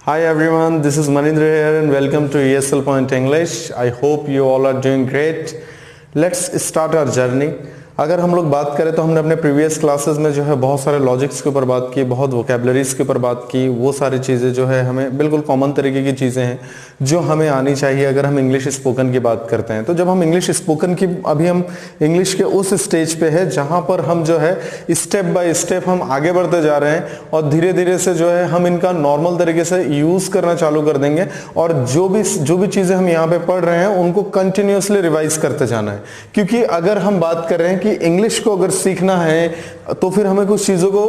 Hi everyone, this is Manindra here and welcome to ESL Point English. I hope you all are doing great. Let's start our journey. अगर हम लोग बात करें तो हमने अपने प्रीवियस क्लासेस में जो है बहुत सारे लॉजिक्स के ऊपर बात की, बहुत वोकेबलरीज के ऊपर बात की। वो सारी चीज़ें जो है हमें बिल्कुल कॉमन तरीके की चीज़ें हैं जो हमें आनी चाहिए अगर हम इंग्लिश स्पोकन की बात करते हैं। तो जब हम इंग्लिश स्पोकन की, अभी हम इंग्लिश के उस स्टेज पे है जहाँ पर हम जो है स्टेप बाय स्टेप हम आगे बढ़ते जा रहे हैं और धीरे धीरे से जो है हम इनका नॉर्मल तरीके से यूज़ करना चालू कर देंगे और जो भी चीज़ें हम यहाँ पे पढ़ रहे हैं उनको कंटिन्यूसली रिवाइज करते जाना है। क्योंकि अगर हम बात कर रहे हैं कि इंग्लिश को अगर सीखना है तो फिर हमें कुछ चीजों को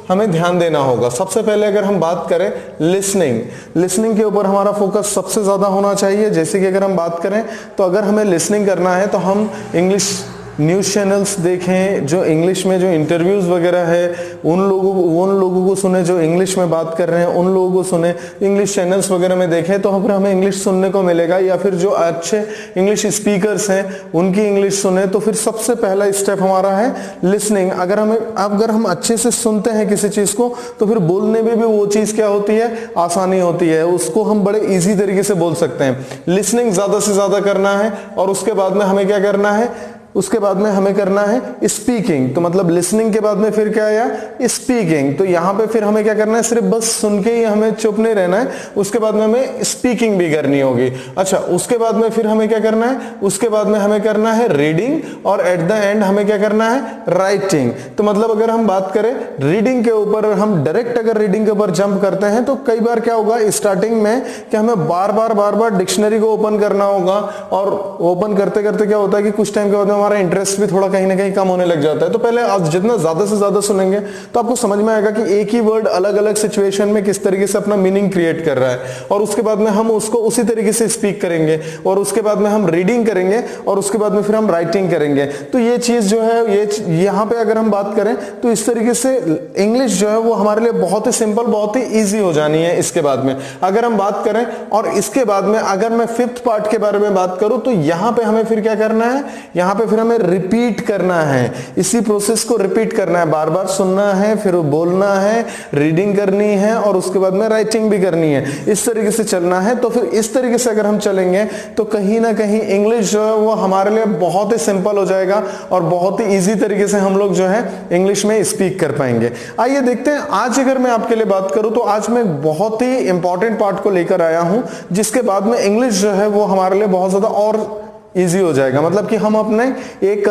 हमें ध्यान देना होगा। सबसे पहले अगर हम बात करें लिसनिंग के ऊपर हमारा फोकस सबसे ज्यादा होना चाहिए। जैसे कि अगर हम बात करें तो अगर हमें लिसनिंग करना है तो हम इंग्लिश न्यूज़ चैनल्स देखें, जो इंग्लिश में जो इंटरव्यूज़ वगैरह है उन लोगों को सुने, जो इंग्लिश में बात कर रहे हैं उन लोगों को सुने, इंग्लिश चैनल्स वगैरह में देखें तो फिर हमें इंग्लिश सुनने को मिलेगा। या फिर जो अच्छे इंग्लिश स्पीकर्स हैं उनकी इंग्लिश सुने। तो फिर सबसे पहला स्टेप हमारा है लिसनिंग। अगर हम अच्छे से सुनते हैं किसी चीज़ को तो फिर बोलने में भी वो चीज़ क्या होती है, आसानी होती है, उसको हम बड़े ईजी तरीके से बोल सकते हैं। लिसनिंग ज़्यादा से ज़्यादा करना है और उसके बाद में हमें क्या करना है, उसके बाद में हमें करना है स्पीकिंग। तो मतलब लिसनिंग के बाद में फिर क्या आया, स्पीकिंग। तो यहाँ पे फिर हमें क्या करना है, सिर्फ बस सुन के ही हमें चुप नहीं रहना है, उसके बाद में हमें स्पीकिंग भी करनी होगी। अच्छा, उसके बाद में फिर हमें क्या करना है, उसके बाद में हमें करना है रीडिंग और एट द एंड हमें क्या करना है, राइटिंग। तो मतलब अगर हम बात करें रीडिंग के ऊपर, हम डायरेक्ट अगर रीडिंग के ऊपर जंप करते हैं तो कई बार क्या होगा स्टार्टिंग में कि हमें बार बार डिक्शनरी को ओपन करना होगा और ओपन करते करते क्या होता है कि कुछ टाइम के बाद हमारा इंटरेस्ट भी थोड़ा कहीं ना कहीं कम होने लग जाता है। तो पहले आप जितना ज्यादा से ज्यादा सुनेंगे तो आपको समझ में आएगा कि एक ही वर्ड अलग अलग सिचुएशन में किस तरीके से अपना मीनिंग क्रिएट कर रहा है और उसके बाद में हम उसको उसी तरीके से स्पीक करेंगे और उसके बाद में हम रीडिंग करेंगे और उसके बाद में फिर हम राइटिंग करेंगे। तो ये चीज जो है, ये यहाँ पे अगर हम बात करें तो इस तरीके से इंग्लिश जो है वो हमारे लिए बहुत ही सिंपल, बहुत ही ईजी हो जानी है। इसके बाद में अगर हम बात करें और इसके बाद में अगर मैं फिफ्थ पार्ट के बारे में बात करूं तो यहाँ पे हमें फिर क्या करना है, यहाँ पे फिर हमें रिपीट करना है। इसी प्रोसेस को रिपीट करना है, बार बार सुनना है, फिर बोलना है, रीडिंग करनी है और उसके बाद में राइटिंग भी करनी है। इस तरीके से चलना है। तो फिर इस तरीके से अगर हम चलेंगे तो कहीं ना कहीं इंग्लिश जो है वो हमारे लिए बहुत ही सिंपल हो जाएगा और बहुत ही इजी तरीके से हम लोग जो है इंग्लिश में स्पीक कर पाएंगे। आइए देखते हैं, आज अगर मैं आपके लिए बात करूं तो आज मैं बहुत ही इंपॉर्टेंट पार्ट को लेकर आया हूं जिसके बाद में इंग्लिश जो है वो हमारे लिए बहुत ज्यादा और इजी हो जाएगा। मतलब कि हम अपने एक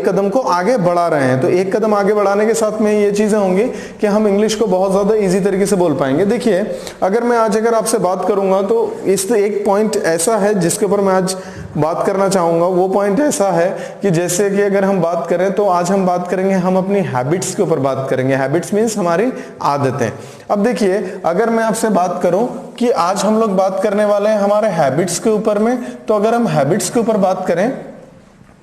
कदम को आगे बढ़ा रहे हैं। तो एक कदम आगे बढ़ाने के साथ में ये चीजें होंगी कि हम इंग्लिश को बहुत ज्यादा इजी तरीके से बोल पाएंगे। देखिए, अगर आपसे बात करूंगा तो इस एक पॉइंट ऐसा है जिसके ऊपर मैं आज बात करना चाहूंगा। वो पॉइंट ऐसा है कि जैसे कि अगर हम बात करें तो आज हम बात करेंगे, हम अपनी हैबिट्स के ऊपर बात करेंगे। हैबिट्स मीन्स हमारी आदतें। अब देखिए, अगर मैं आपसे बात करूं कि आज हम लोग बात करने वाले हैं हमारे हैबिट्स के ऊपर में, तो अगर हम हैबिट्स के ऊपर बात करें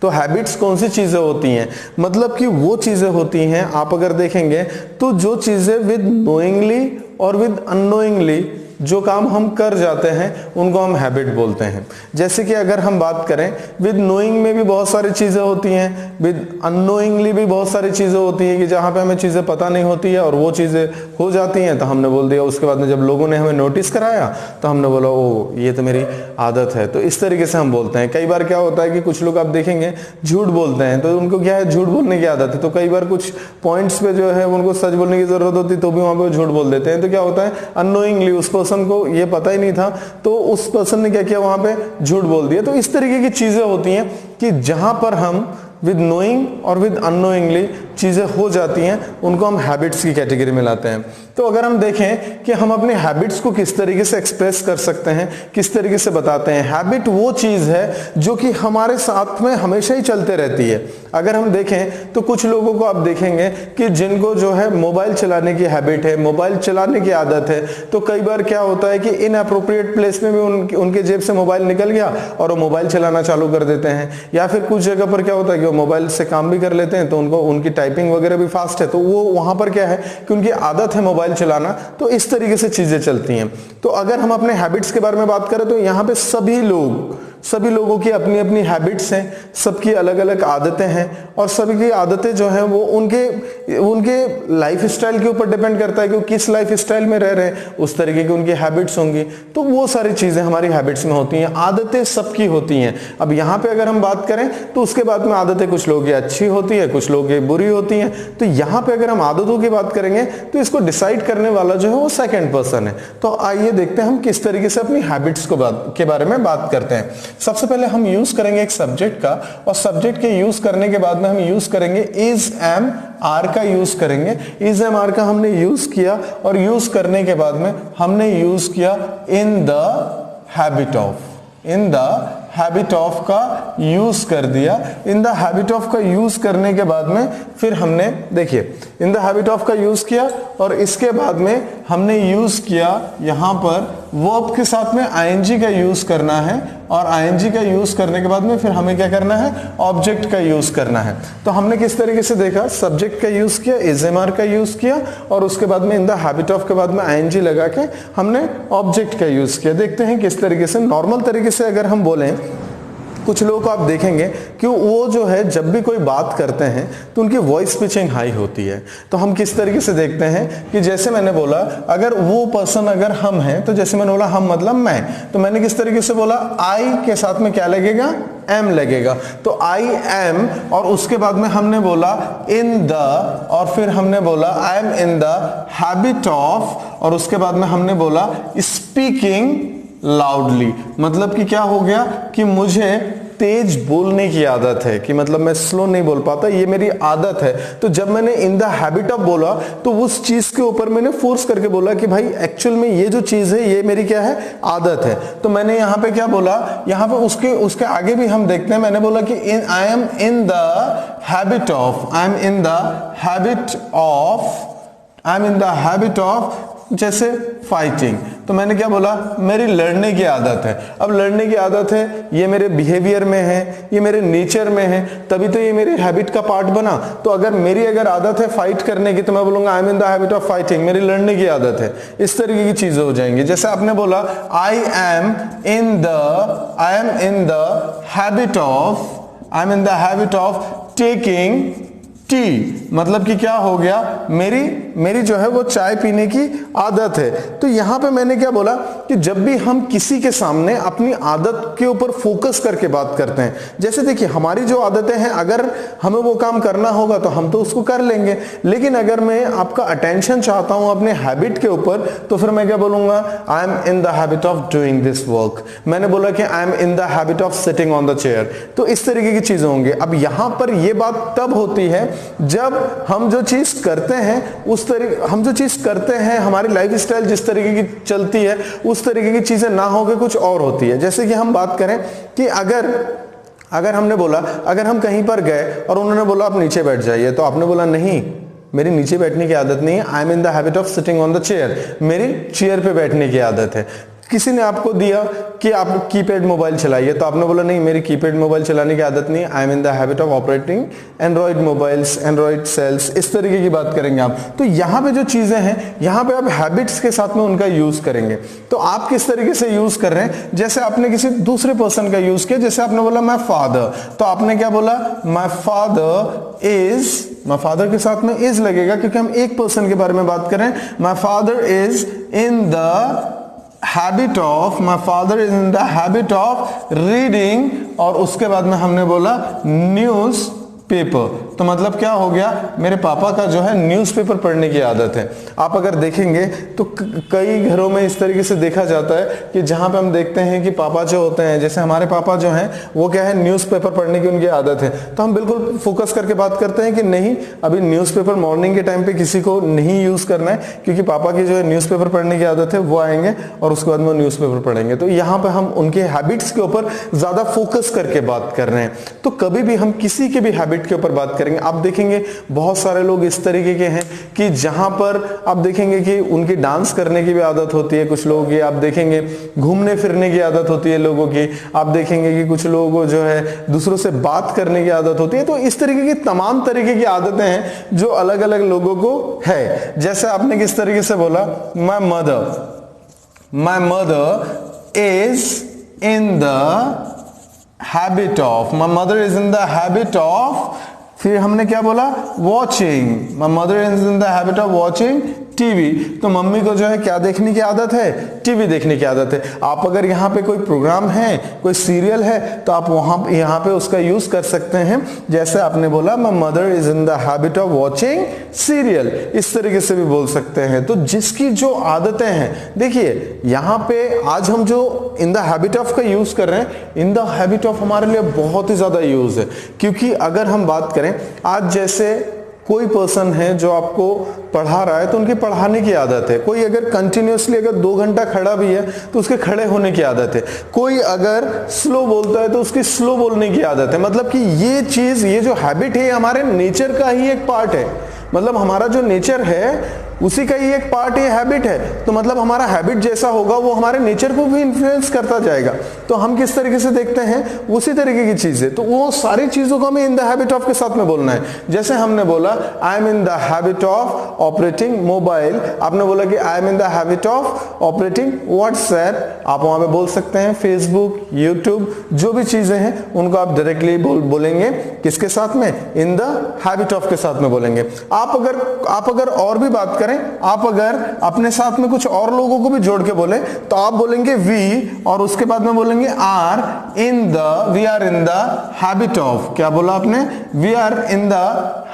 तो हैबिट्स कौन सी चीजें होती हैं, मतलब कि वो चीजें होती हैं, आप अगर देखेंगे तो जो चीजें विद नोइंगली और विद अननोइंगली जो काम हम कर जाते हैं उनको हम हैबिट बोलते हैं। जैसे कि अगर हम बात करें विद नोइंग में भी बहुत सारी चीजें होती हैं, विद अननोइंगली भी बहुत सारी चीजें होती हैं कि जहां पे हमें चीजें पता नहीं होती है और वो चीजें हो जाती हैं तो हमने बोल दिया। उसके बाद में जब लोगों ने हमें नोटिस कराया तो हमने बोला ओ ये तो मेरी आदत है। तो इस तरीके से हम बोलते हैं। कई बार क्या होता है कि कुछ लोग आप देखेंगे झूठ बोलते हैं, तो उनको क्या है, झूठ बोलने की आदत है। तो कई बार कुछ पॉइंट्स पे जो है उनको सच बोलने की जरूरत होती है तो भी वहां पे झूठ बोल देते हैं। तो क्या होता है, अननोइंगली उस पर्सन को ये पता ही नहीं था तो उस पर्सन ने क्या किया, वहां पे झूठ बोल दिया। तो इस तरीके की चीजें होती हैं कि जहां पर हम विद नोइंग और विद अननोइंगली चीजें हो जाती हैं उनको हम हैबिट्स की कैटेगरी में लाते हैं। तो अगर हम देखें कि हम अपने हैबिट्स को किस तरीके से एक्सप्रेस कर सकते हैं, किस तरीके से बताते हैं। हैबिट वो चीज है जो कि हमारे साथ में हमेशा ही चलते रहती है। अगर हम देखें तो कुछ लोगों को आप देखेंगे कि जिनको जो है मोबाइल चलाने की हैबिट है, मोबाइल चलाने की आदत है, तो कई बार क्या होता है कि इनअप्रोप्रिएट प्लेस में भी उनके जेब से मोबाइल निकल गया और वो मोबाइल चलाना चालू कर देते हैं। या फिर कुछ जगह पर क्या होता है कि वो मोबाइल से काम भी कर लेते हैं तो उनकी टाइपिंग वगैरह भी फास्ट है, तो वो वहां पर क्या है कि उनकी आदत है मोबाइल चलाना। तो इस तरीके से चीजें चलती हैं। तो अगर हम अपने हैबिट्स के बारे में बात करें तो यहाँ पे सभी लोगों की अपनी अपनी हैबिट्स हैं, सबकी अलग अलग आदतें हैं और सभी की आदतें जो हैं वो उनके उनके लाइफ स्टाइल के ऊपर डिपेंड करता है कि वो किस लाइफ स्टाइल में रह रहे हैं, उस तरीके की उनकी हैबिट्स होंगी। तो वो सारी चीजें हमारी हैबिट्स में होती हैं। आदतें सबकी होती हैं। अब यहाँ पे अगर हम बात करें तो उसके बाद में आदतें कुछ लोगों की अच्छी होती है, कुछ लोगों की बुरी होती हैं। तो यहाँ पे अगर हम आदतों की बात करेंगे तो इसको डिसाइड करने वाला जो है वो सेकंड पर्सन है। तो आइए देखते हैं हम किस तरीके से अपनी हैबिट्स के बारे में बात करते हैं। सबसे पहले हम यूज करेंगे एक सब्जेक्ट का, और सब्जेक्ट के यूज करने के बाद में हम यूज करेंगे इज एम आर का यूज करेंगे। इज एम आर का हमने यूज किया और यूज करने के बाद में हमने यूज किया इन the habit of. In the habit of का यूज कर दिया। इन द हैबिट ऑफ का यूज करने के बाद में फिर हमने देखिए इन द हैबिट ऑफ का यूज किया और इसके बाद में हमने यूज किया यहां पर वर्ब के साथ में आईएनजी का यूज करना है, और आईएनजी का यूज करने के बाद में फिर हमें क्या करना है, ऑब्जेक्ट का यूज करना है। तो हमने किस तरीके से देखा, सब्जेक्ट का यूज किया, इज एम आर का यूज किया और उसके बाद में इन द हैबिट ऑफ के बाद में आईएनजी लगा के हमने ऑब्जेक्ट का यूज किया। देखते हैं किस तरीके से। नॉर्मल तरीके से अगर हम बोलें, कुछ लोगों को आप देखेंगे कि वो जो है जब भी कोई बात करते हैं तो उनकी वॉइस पिचिंग हाई होती है। तो हम किस तरीके से देखते हैं कि जैसे मैंने बोला अगर वो पर्सन अगर हम हैं, तो जैसे मैंने बोला हम मतलब मैं, तो मैंने किस तरीके से बोला, आई के साथ में क्या लगेगा, एम लगेगा। तो आई एम और उसके बाद में हमने बोला इन द, और फिर हमने बोला आई am in the habit of, और उसके बाद में हमने बोला स्पीकिंग लाउडली। मतलब कि क्या हो गया कि मुझे तेज बोलने की आदत है, कि मतलब मैं स्लो नहीं बोल पाता, ये मेरी आदत है। तो जब मैंने इन द हैबिट ऑफ बोला तो उस चीज के ऊपर मैंने फोर्स करके बोला कि भाई एक्चुअल में ये जो चीज है ये मेरी क्या है, आदत है। तो मैंने यहाँ पे क्या बोला, यहाँ पे उसके आगे भी हम देखते हैं, मैंने बोला कि I am in the habit of, I am in the habit of, I am in the habit of जैसे फाइटिंग। तो मैंने क्या बोला, मेरी लड़ने की आदत है। अब लड़ने की आदत है, ये मेरे बिहेवियर में है, ये मेरे नेचर में है, तभी तो ये मेरी हैबिट का पार्ट बना। तो अगर मेरी अगर आदत है फाइट करने की, तो मैं बोलूंगा आई am in the habit of fighting, मेरी लड़ने की आदत है। इस तरीके की चीजें हो जाएंगी। जैसे आपने बोला आई am in the habit of, I am in the habit of taking tea. मतलब कि क्या हो गया, मेरी जो है वो चाय पीने की आदत है। तो यहां पे मैंने क्या बोला कि जब भी हम किसी के सामने अपनी आदत के ऊपर फोकस करके बात करते हैं, जैसे देखिए हमारी जो आदतें हैं, अगर हमें वो काम करना होगा तो हम तो उसको कर लेंगे, लेकिन अगर मैं आपका अटेंशन चाहता हूं अपने हैबिट के ऊपर, तो फिर मैं क्या बोलूंगा, आई am in the habit of doing this work. मैंने बोला कि I am in the habit of sitting on the chair. तो इस तरीके की चीजें होंगी। अब यहां पर यह बात तब होती है जब हम जो चीज करते हैं हम जो चीज करते हैं, हमारी लाइफ स्टाइल जिस तरीके की चलती है उस तरीके की चीजें ना होकर कुछ और होती है। जैसे कि हम बात करें कि अगर हमने बोला, अगर हम कहीं पर गए और उन्होंने बोला आप नीचे बैठ जाइए, तो आपने बोला नहीं, मेरी नीचे बैठने की आदत नहीं है, I am in the habit of sitting on the chair, मेरी चेयर पे बैठने की आदत है। किसी ने आपको दिया कि आप कीपैड मोबाइल चलाइए, तो आपने बोला नहीं, मेरी कीपैड मोबाइल चलाने की आदत नहीं है, I am in the habit of operating Android mobiles, Android cells. इस तरीके की बात करेंगे आप। तो यहाँ पे जो चीजें हैं, यहाँ पे आप हैबिट्स के साथ में उनका यूज करेंगे। तो आप किस तरीके से यूज कर रहे हैं, जैसे आपने किसी दूसरे पर्सन का यूज किया, जैसे आपने बोला माय फादर, तो आपने क्या बोला, my father is, my father के साथ में इज लगेगा क्योंकि हम एक पर्सन के बारे में बात करें। My father is in the habit of, my father is in the habit of reading, और उसके बाद में हमने बोला न्यूज पेपर। तो मतलब क्या हो गया, मेरे पापा का जो है न्यूज़पेपर पढ़ने की आदत है। आप अगर देखेंगे तो कई घरों में इस तरीके से देखा जाता है कि जहां पे हम देखते हैं कि पापा जो होते हैं, जैसे हमारे पापा जो हैं वो क्या है, न्यूज़पेपर पढ़ने की उनकी आदत है। तो हम बिल्कुल फोकस करके बात करते हैं कि नहीं, अभी न्यूज़पेपर मॉर्निंग के टाइम पे किसी को नहीं यूज करना है, क्योंकि पापा की जो है न्यूज़पेपर पढ़ने की आदत है, वो आएंगे और उसके बाद में न्यूज़पेपर पढ़ेंगे। तो यहाँ पे हम उनके हैबिट्स के ऊपर ज्यादा फोकस करके बात कर रहे हैं। तो कभी भी हम किसी के भी हैबिट के ऊपर बात करेंगे, आप देखेंगे बहुत सारे लोग इस तरीके के हैं कि जहां पर आप देखेंगे कि उनकी डांस करने की भी आदत होती है, कुछ लोगों की आप देखेंगे घूमने फिरने की आदत होती है लोगों की, आप देखेंगे कि कुछ लोगों को जो है दूसरों से बात करने की आदत होती है। तो इस तरीके की तमाम तरीके की आदतें हैं जो अलग अलग लोगों को है। जैसे आपने किस तरीके से बोला, my mother is in the habit of, my mother is in the habit of फिर हमने क्या बोला, watching, my mother is in the habit of watching TV, तो मम्मी को जो है क्या देखने की आदत है, टीवी देखने की आदत है। आप अगर यहाँ पे कोई प्रोग्राम है, कोई सीरियल है, तो आप वहां यहाँ पे उसका यूज कर सकते हैं, जैसे आपने बोला my mother is in the habit of watching serial, इस तरीके से भी बोल सकते हैं। तो जिसकी जो आदतें हैं, देखिए यहाँ पे आज हम जो इन द हैबिट ऑफ का यूज कर रहे हैं, इन द हैबिट ऑफ हमारे लिए बहुत ही ज्यादा यूज है, क्योंकि अगर हम बात करें, आज जैसे कोई पर्सन है जो आपको पढ़ा रहा है तो उनकी पढ़ाने की आदत है, कोई अगर कंटिन्यूअसली अगर 2 घंटा खड़ा भी है तो उसके खड़े होने की आदत है, कोई अगर स्लो बोलता है तो उसकी स्लो बोलने की आदत है। मतलब कि ये चीज, ये जो हैबिट है, हमारे नेचर का ही एक पार्ट है। मतलब हमारा जो नेचर है उसी का ही एक पार्ट ये हैबिट है। तो मतलब हमारा हैबिट जैसा होगा वो हमारे नेचर को भी इन्फ्लुएंस करता जाएगा। तो हम किस तरीके से देखते हैं उसी तरीके की चीज है। तो वो सारी चीजों को हमें इन द हैबिट ऑफ के साथ में बोलना है। जैसे हमने बोला आई am in the habit of operating mobile, आपने बोला कि I am in the habit of operating WhatsApp, आप वहां पे बोल सकते हैं फेसबुक, यूट्यूब, जो भी चीजें हैं उनको आप डायरेक्टली बोलेंगे किसके साथ में, इन द हैबिट ऑफ के साथ में बोलेंगे। आप अगर और भी बात करें, आप अगर अपने साथ में कुछ और लोगों को भी जोड़ के बोले तो आप बोलेंगे वी, और उसके बाद में बोलेंगे are in the, we are in the habit of, क्या बोला आपने, we are in the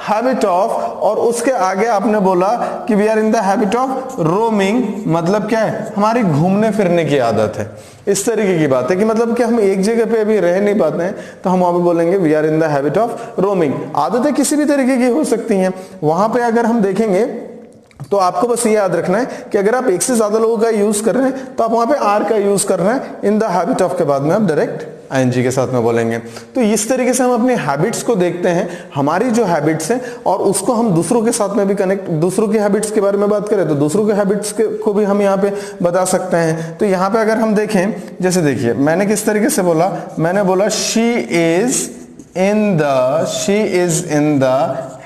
habit of, और उसके आगे आपने बोला कि we are in the habit of roaming, मतलब क्या है, हमारी घूमने फिरने की आदत है। इस तरीके की बात है कि मतलब कि हम एक जगह पे अभी रह नहीं पाते हैं तो हम वहां पे बोलेंगे we are in the habit of roaming. आदतें किसी भी तरीके की हो सकती हैं। वहां पे अगर हम देखेंगे तो आपको बस ये याद रखना है कि अगर आप एक से ज्यादा लोगों का यूज कर रहे हैं तो आप वहां पे आर का यूज कर रहे हैं, इन द हैबिट ऑफ के बाद में आप डायरेक्ट आईएनजी के साथ में बोलेंगे। तो इस तरीके से हम अपनी हैबिट्स को देखते हैं, हमारी जो हैबिट्स हैं, और उसको हम दूसरों के साथ में भी कनेक्ट, दूसरों की हैबिट्स के बारे में बात करें तो दूसरों के हैबिट्स को भी हम यहाँ पे बता सकते हैं। तो यहाँ पे अगर हम देखें, जैसे देखिए मैंने किस तरीके से बोला, मैंने बोला she is in the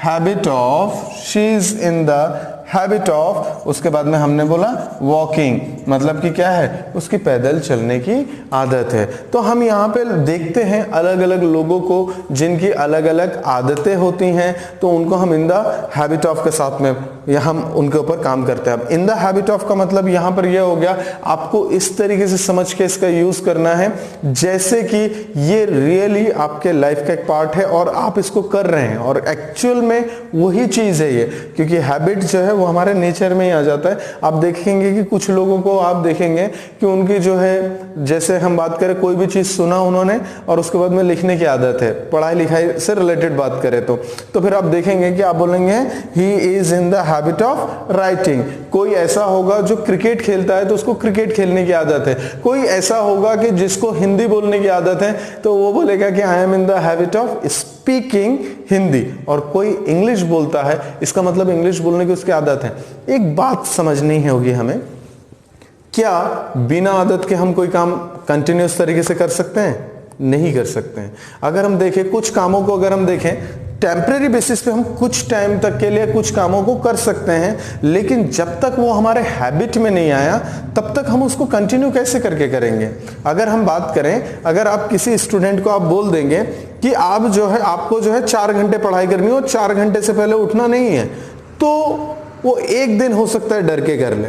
habit of, she is in the habit of, उसके बाद में हमने बोला वॉकिंग, मतलब कि क्या है, उसकी पैदल चलने की आदत है। तो हम यहाँ पे देखते हैं अलग अलग लोगों को जिनकी अलग अलग आदतें होती हैं, तो उनको हम इन द हैबिट ऑफ के साथ में या हम उनके ऊपर काम करते हैं। अब इन द हैबिट ऑफ का मतलब यहाँ पर यह हो गया, आपको इस तरीके से समझ के इसका यूज करना है जैसे कि ये रियली आपके लाइफ का एक पार्ट है और आप इसको कर रहे हैं, और एक्चुअल में वही चीज है ये, क्योंकि हैबिट जो है वो हमारे नेचर में ही आ जाता है। आप देखेंगे कि कुछ लोगों को आप देखेंगे कि उनकी जो है, जैसे हम बात करें कोई भी चीज सुना उन्होंने और उसके बाद में लिखने की आदत है, पढ़ाई लिखाई से रिलेटेड बात करें तो फिर आप देखेंगे कि आप बोलेंगे he is in the habit of writing. कोई ऐसा होगा जो क्रिकेट खेलता है तो उसको क्रिकेट खेलने की आदत है, कोई ऐसा होगा कि जिसको हिंदी बोलने की आदत है तो वो बोलेगा कि I am in the habit of speaking Hindi, और कोई इंग्लिश बोलता है इसका मतलब इंग्लिश बोलने की उसकी आदत है। एक बात समझनी होगी हमें, क्या बिना आदत के हम कोई काम कंटिन्यूअस तरीके से कर सकते हैं? नहीं कर सकते हैं। अगर हम देखें कुछ कामों को, अगर हम देखें टेम्परेरी बेसिस पे हम कुछ टाइम तक के लिए कुछ कामों को कर सकते हैं, लेकिन जब तक वो हमारे हैबिट में नहीं आया तब तक हम उसको कंटिन्यू कैसे करके करेंगे। अगर हम बात करें, अगर आप किसी स्टूडेंट को आप बोल देंगे कि आप जो है, आपको जो है 4 घंटे पढ़ाई करनी है और 4 घंटे से पहले उठना नहीं है, तो वो एक दिन हो सकता है डर के कर ले,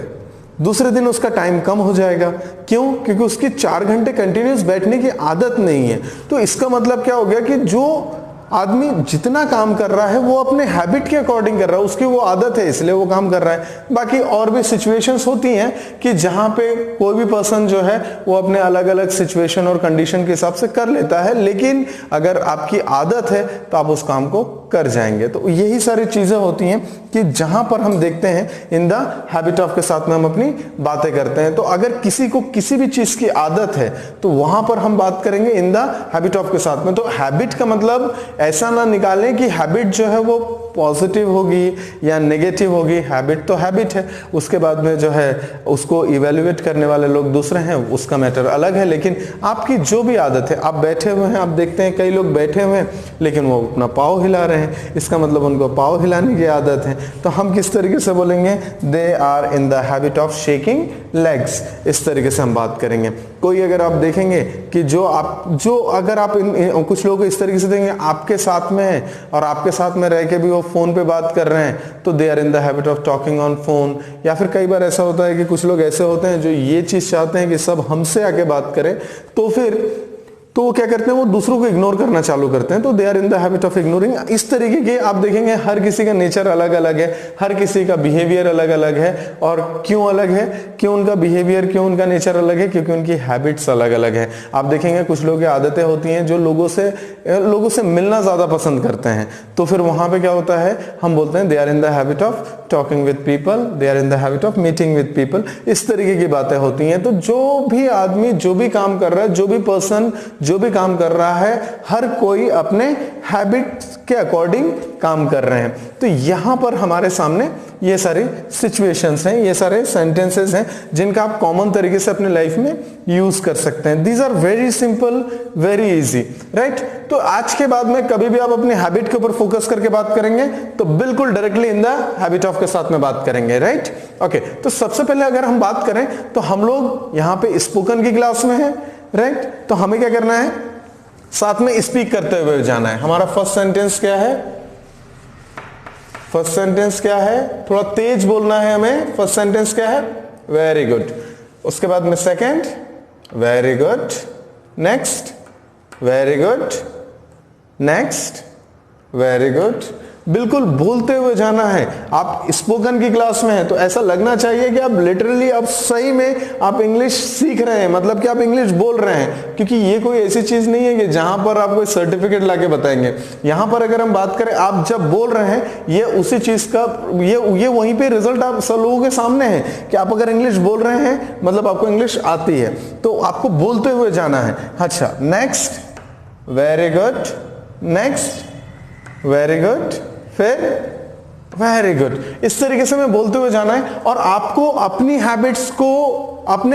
दूसरे दिन उसका टाइम कम हो जाएगा। क्यों? क्योंकि उसकी 4 घंटे कंटिन्यूस बैठने की आदत नहीं है। तो इसका मतलब क्या हो गया कि जो आदमी जितना काम कर रहा है वो अपने हैबिट के अकॉर्डिंग कर रहा है, उसकी वो आदत है इसलिए वो काम कर रहा है। बाकी और भी सिचुएशंस होती हैं कि जहां पे कोई भी पर्सन जो है वो अपने अलग अलग सिचुएशन और कंडीशन के हिसाब से कर लेता है, लेकिन अगर आपकी आदत है तो आप उस काम को कर जाएंगे। तो यही सारी चीजें होती हैं कि जहां पर हम देखते हैं इन द हैबिट ऑफ के साथ में हम अपनी बातें करते हैं। तो अगर किसी को किसी भी चीज की आदत है तो वहां पर हम बात करेंगे इन द हैबिट ऑफ के साथ में। तो हैबिट का मतलब ऐसा ना निकालें कि हैबिट जो है वो पॉजिटिव होगी या नेगेटिव होगी। हैबिट तो हैबिट है, उसके बाद में जो है उसको इवेल्युएट करने वाले लोग दूसरे हैं, उसका मैटर अलग है। लेकिन आपकी जो भी आदत है, आप बैठे हुए हैं, आप देखते हैं कई लोग बैठे हुए हैं लेकिन वो अपना पाँव हिला रहे हैं, इसका मतलब उनको पाँव हिलाने की आदत है। तो हम किस तरीके से बोलेंगे? They are in the habit of shaking legs, इस तरीके से हम बात करेंगे। कोई अगर आप देखेंगे कि जो अगर आप कुछ लोग इस तरीके से देखेंगे आपके साथ में है और आपके साथ में रह के भी वो फोन पे बात कर रहे हैं, तो they are in the habit of talking on phone. या फिर कई बार ऐसा होता है कि कुछ लोग ऐसे होते हैं जो ये चीज चाहते हैं कि सब हमसे आके बात करें, तो वो क्या करते हैं, वो दूसरों को इग्नोर करना चालू करते हैं, तो they are in the habit of ignoring. इस तरीके के आप देखेंगे हर किसी का नेचर अलग अलग है, हर किसी का बिहेवियर अलग अलग है। और क्यों अलग है, क्यों उनका बिहेवियर, क्यों उनका नेचर अलग है, क्योंकि उनकी हैबिट्स अलग अलग है। आप देखेंगे कुछ लोगों की आदतें होती हैं जो लोगों से मिलना ज्यादा पसंद करते हैं, तो फिर वहां पे क्या होता है, हम बोलते हैं they are in the habit of talking with people, they are in the habit of meeting with people. इस तरीके की बातें होती हैं। तो जो भी आदमी जो भी काम कर रहा है, जो भी पर्सन जो भी काम कर रहा है, हर कोई अपने हैबिट के अकॉर्डिंग काम कर रहे हैं। तो यहां पर हमारे सामने ये सारे सिचुएशंस हैं, ये सारे सेंटेंसेस हैं जिनका आप कॉमन तरीके से अपने लाइफ में यूज कर सकते हैं। These are very simple, very easy, right. तो आज के बाद में कभी भी आप अपने हैबिट के ऊपर फोकस करके बात करेंगे तो बिल्कुल directly in the habit of के साथ में बात करेंगे, राइट। ओके, तो सबसे पहले अगर हम बात करें तो हम लोग यहां पे स्पोकन की क्लास में हैं, राइट। तो हमें क्या करना है, साथ में स्पीक करते हुए जाना है। हमारा फर्स्ट सेंटेंस क्या है, फर्स्ट सेंटेंस क्या है, थोड़ा तेज बोलना है हमें। फर्स्ट सेंटेंस क्या है, वेरी गुड। उसके बाद में second, very good, next, very good, next, very good. बिल्कुल बोलते हुए जाना है। आप स्पोकन की क्लास में हैं तो ऐसा लगना चाहिए कि आप लिटरली आप सही में आप इंग्लिश सीख रहे हैं, मतलब कि आप इंग्लिश बोल रहे हैं। क्योंकि ये कोई ऐसी चीज नहीं है कि जहां पर आप कोई सर्टिफिकेट लाके बताएंगे। यहां पर अगर हम बात करें, आप जब बोल रहे हैं ये उसी चीज का ये वहीं पे रिजल्ट आप सब लोगों के सामने है कि आप अगर इंग्लिश बोल रहे हैं मतलब आपको इंग्लिश आती है, तो आपको बोलते हुए जाना है। अच्छा, next, very good, next, very good, फिर वेरी गुड। इस तरीके से मैं बोलते हुए जाना है। और आपको अपने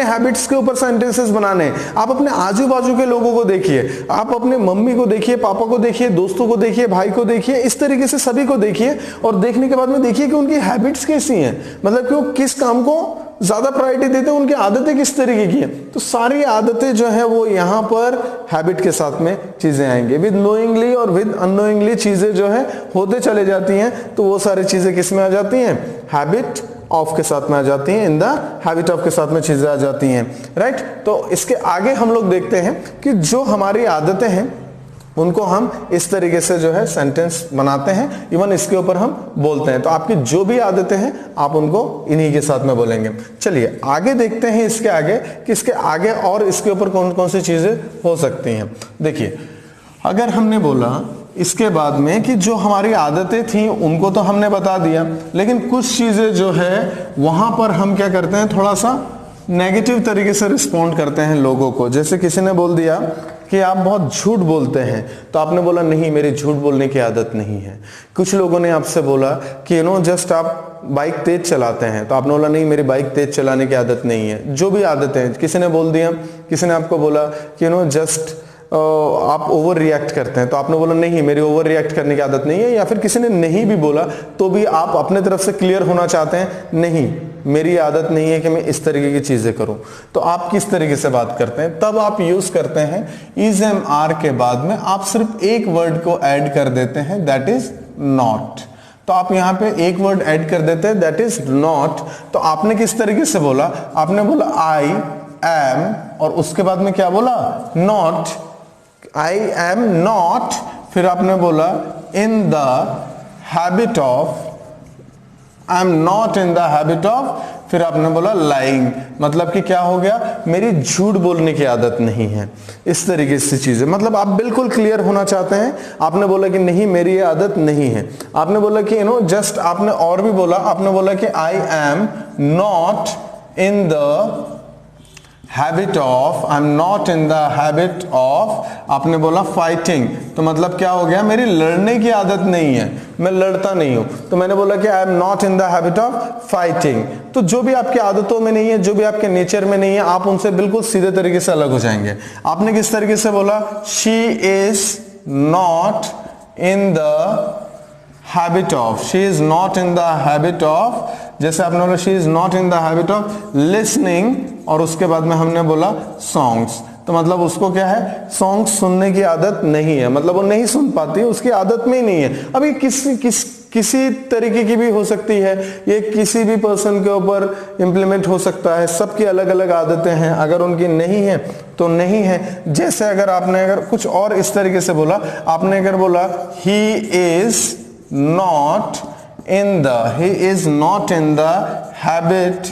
हैबिट्स के ऊपर सेंटेंसेस बनाने हैं। आप अपने आजू बाजू के लोगों को देखिए, आप अपने मम्मी को देखिए, पापा को देखिए, दोस्तों को देखिए, भाई को देखिए, इस तरीके से सभी को देखिए। और देखने के बाद में देखिए कि उनकी हैबिट्स कैसी हैं, मतलब कि वो किस काम को ज्यादा प्रायोरिटी देते हैं, उनकी आदतें किस तरीके की हैं। तो सारी आदतें जो है वो यहाँ पर हैबिट के साथ में चीजें आएंगी। विद नोइंगली और विद अननोइंगली चीजें जो है होते चले जाती हैं, तो वो सारी चीजें किस में आ जाती हैं, हैबिट ऑफ के साथ में आ जाती हैं, इन द हैबिट ऑफ के साथ में चीजें आ जाती हैं, राइट। तो इसके आगे हम लोग देखते हैं कि जो हमारी आदतें हैं उनको हम इस तरीके से जो है सेंटेंस बनाते हैं, इवन इसके ऊपर हम बोलते हैं। तो आपकी जो भी आदतें हैं आप उनको इन्हीं के साथ में बोलेंगे। चलिए आगे देखते हैं इसके आगे कि इसके आगे और इसके ऊपर कौन कौन सी चीजें हो सकती हैं। देखिए, अगर हमने बोला इसके बाद में कि जो हमारी आदतें थी उनको तो हमने बता दिया, लेकिन कुछ चीजें जो है वहां पर हम क्या करते हैं, थोड़ा सा नेगेटिव तरीके से रिस्पॉन्ड करते हैं लोगों को। जैसे किसी ने बोल दिया कि आप बहुत झूठ बोलते हैं, तो आपने बोला नहीं, मेरी झूठ बोलने की आदत नहीं है। कुछ लोगों ने आपसे बोला कि जस्ट आप बाइक तेज चलाते हैं, तो आपने बोला नहीं, मेरी बाइक तेज चलाने की आदत नहीं है। जो भी आदतें हैं, किसी ने बोल दिया, किसी ने आपको बोला कि जस्ट आप ओवर रिएक्ट करते हैं, तो आपने बोला नहीं, मेरी ओवर रिएक्ट करने की आदत नहीं है। या फिर किसी ने नहीं भी बोला तो भी आप अपने तरफ से क्लियर होना चाहते हैं, नहीं, मेरी आदत नहीं है कि मैं इस तरीके की चीजें करूं। तो आप किस तरीके से बात करते हैं, तब आप यूज करते हैं इज एम आर के बाद में आप सिर्फ एक वर्ड को ऐड कर देते हैं, दैट इज नॉट। तो आप यहां पे एक वर्ड ऐड कर देते हैं, दैट इज नॉट। तो आपने किस तरीके से बोला, आपने बोला आई एम और उसके बाद में क्या बोला, नॉट। आई एम नॉट, फिर आपने बोला इन the habit of, I am not in the habit of, फिर आपने बोला लाइंग, मतलब कि क्या हो गया, मेरी झूठ बोलने की आदत नहीं है। इस तरीके से चीजें, मतलब आप बिल्कुल क्लियर होना चाहते हैं। आपने बोला कि नहीं, मेरी ये आदत नहीं है। आपने बोला कि जस्ट आपने और भी बोला, आपने बोला कि I am not in the habit of, I am not in the habit of, आपने बोला फाइटिंग, तो मतलब क्या हो गया, मेरी लड़ने की आदत नहीं है, मैं लड़ता नहीं हूं। तो मैंने बोला कि I am not in the habit of fighting. तो जो भी आपकी आदतों में नहीं है, जो भी आपके नेचर में नहीं है, आप उनसे बिल्कुल सीधे तरीके से अलग हो जाएंगे। आपने किस तरीके से बोला, she is not in the habit of, she is not in the habit of जैसे आपने बोला she is not in the habit of listening, और उसके बाद में हमने बोला सॉन्ग्स, तो मतलब उसको क्या है, सॉन्ग्स सुनने की आदत नहीं है, मतलब वो नहीं सुन पाती, उसकी आदत में ही नहीं है। अब ये किसी तरीके की भी हो सकती है, ये किसी भी पर्सन के ऊपर इंप्लीमेंट हो सकता है, सबकी अलग अलग आदतें हैं, अगर उनकी नहीं है तो नहीं है। जैसे अगर कुछ और इस तरीके से बोला, आपने अगर बोला he is not in the habit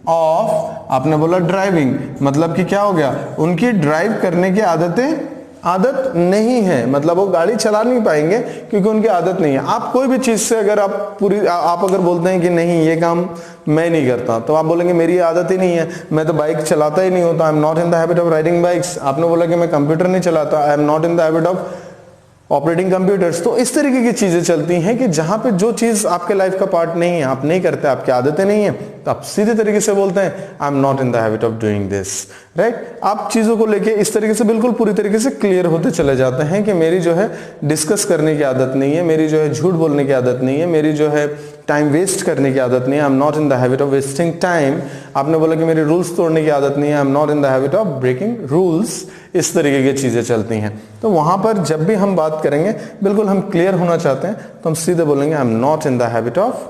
of, आपने बोला ड्राइविंग, मतलब कि क्या हो गया, उनकी ड्राइव करने की आदत नहीं है, मतलब वो गाड़ी चला नहीं पाएंगे क्योंकि उनकी आदत नहीं है। आप कोई भी चीज से अगर आप अगर बोलते हैं कि नहीं ये काम मैं नहीं करता, तो आप बोलेंगे मेरी आदत ही नहीं है, मैं तो बाइक चलाता ही नहीं होता, आई am not in the habit of riding bikes. आपने बोला कि मैं कंप्यूटर नहीं चलाता, आई am not in the habit of operating computers. तो इस तरीके की चीजें चलती हैं कि जहां पे जो चीज आपके लाइफ का पार्ट नहीं है, आप नहीं करते, आपकी आदतें नहीं है, तो आप सीधे तरीके से बोलते हैं आई am not in the habit of doing this, right. आप चीजों को लेके इस तरीके से बिल्कुल पूरी तरीके से क्लियर होते चले जाते हैं कि मेरी जो है डिस्कस करने की आदत नहीं है, मेरी जो है झूठ बोलने की आदत नहीं है, मेरी जो है टाइम वेस्ट करने की आदत नहीं है, I am not in the habit of wasting time. आपने बोला कि मेरी रूल्स तोड़ने की आदत नहीं है, I am not in the habit of breaking rules. इस तरीके की चीजें चलती हैं। तो वहां पर जब भी हम बात करेंगे, बिल्कुल हम क्लियर होना चाहते हैं, तो हम सीधे बोलेंगे आई am not in the habit of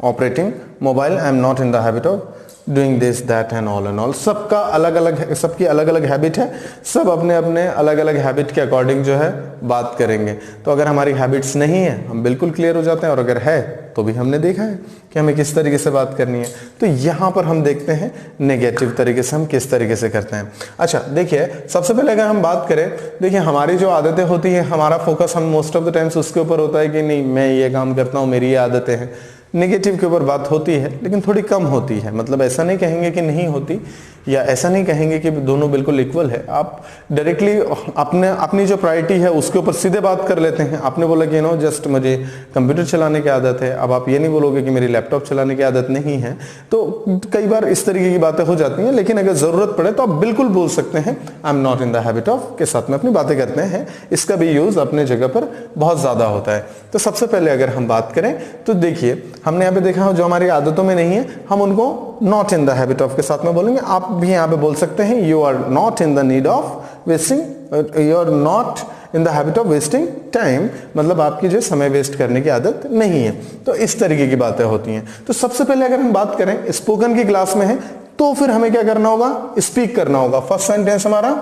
operating mobile, I am not in the habit of doing this that and all and all. सबका अलग अलग, सबकी अलग अलग हैबिट है, सब अपने अपने अलग अलग हैबिट के अकॉर्डिंग जो है बात करेंगे। तो अगर हमारी हैबिट्स नहीं है, हम बिल्कुल क्लियर हो जाते हैं, और अगर है तो भी हमने देखा है कि हमें किस तरीके से बात करनी है। तो यहां पर हम देखते हैं नेगेटिव तरीके से हम किस तरीके से करते हैं। अच्छा देखिए, सबसे पहले अगर हम बात करें, देखिए हमारी जो आदतें होती है, हमारा फोकस हम मोस्ट ऑफ द टाइम्स उसके ऊपर होता है कि नहीं मैं ये काम करता हूं, मेरी ये आदतें हैं। नेगेटिव के ऊपर बात होती है लेकिन थोड़ी कम होती है, मतलब ऐसा नहीं कहेंगे कि नहीं होती, या ऐसा नहीं कहेंगे कि दोनों बिल्कुल इक्वल है। आप डायरेक्टली अपनी जो प्रायोरिटी है उसके ऊपर सीधे बात कर लेते हैं। आपने बोला कि नो जस्ट मुझे कंप्यूटर चलाने की आदत है, अब आप ये नहीं बोलोगे कि मेरी लैपटॉप चलाने की आदत नहीं है। तो कई बार इस तरीके की बातें हो जाती हैं, लेकिन अगर जरूरत पड़े तो आप बिल्कुल बोल सकते हैं आई am not in the habit of के साथ में अपनी बातें करते हैं। इसका भी यूज अपने जगह पर बहुत ज्यादा होता है। तो सबसे पहले अगर हम बात करें तो देखिए, हमने यहाँ पे देखा जो हमारी आदतों में नहीं है, हम उनको not in the habit of के साथ में बोलेंगे। आप भी यहाँ पे बोल सकते हैं you are not in the need of wasting, you are not in the habit of wasting time, मतलब आपकी जो समय वेस्ट करने की आदत नहीं है। तो इस तरीके की बातें होती हैं। तो सबसे पहले अगर हम बात करें, स्पोकन की क्लास में है तो फिर हमें क्या करना होगा, स्पीक करना होगा। फर्स्ट सेंटेंस हमारा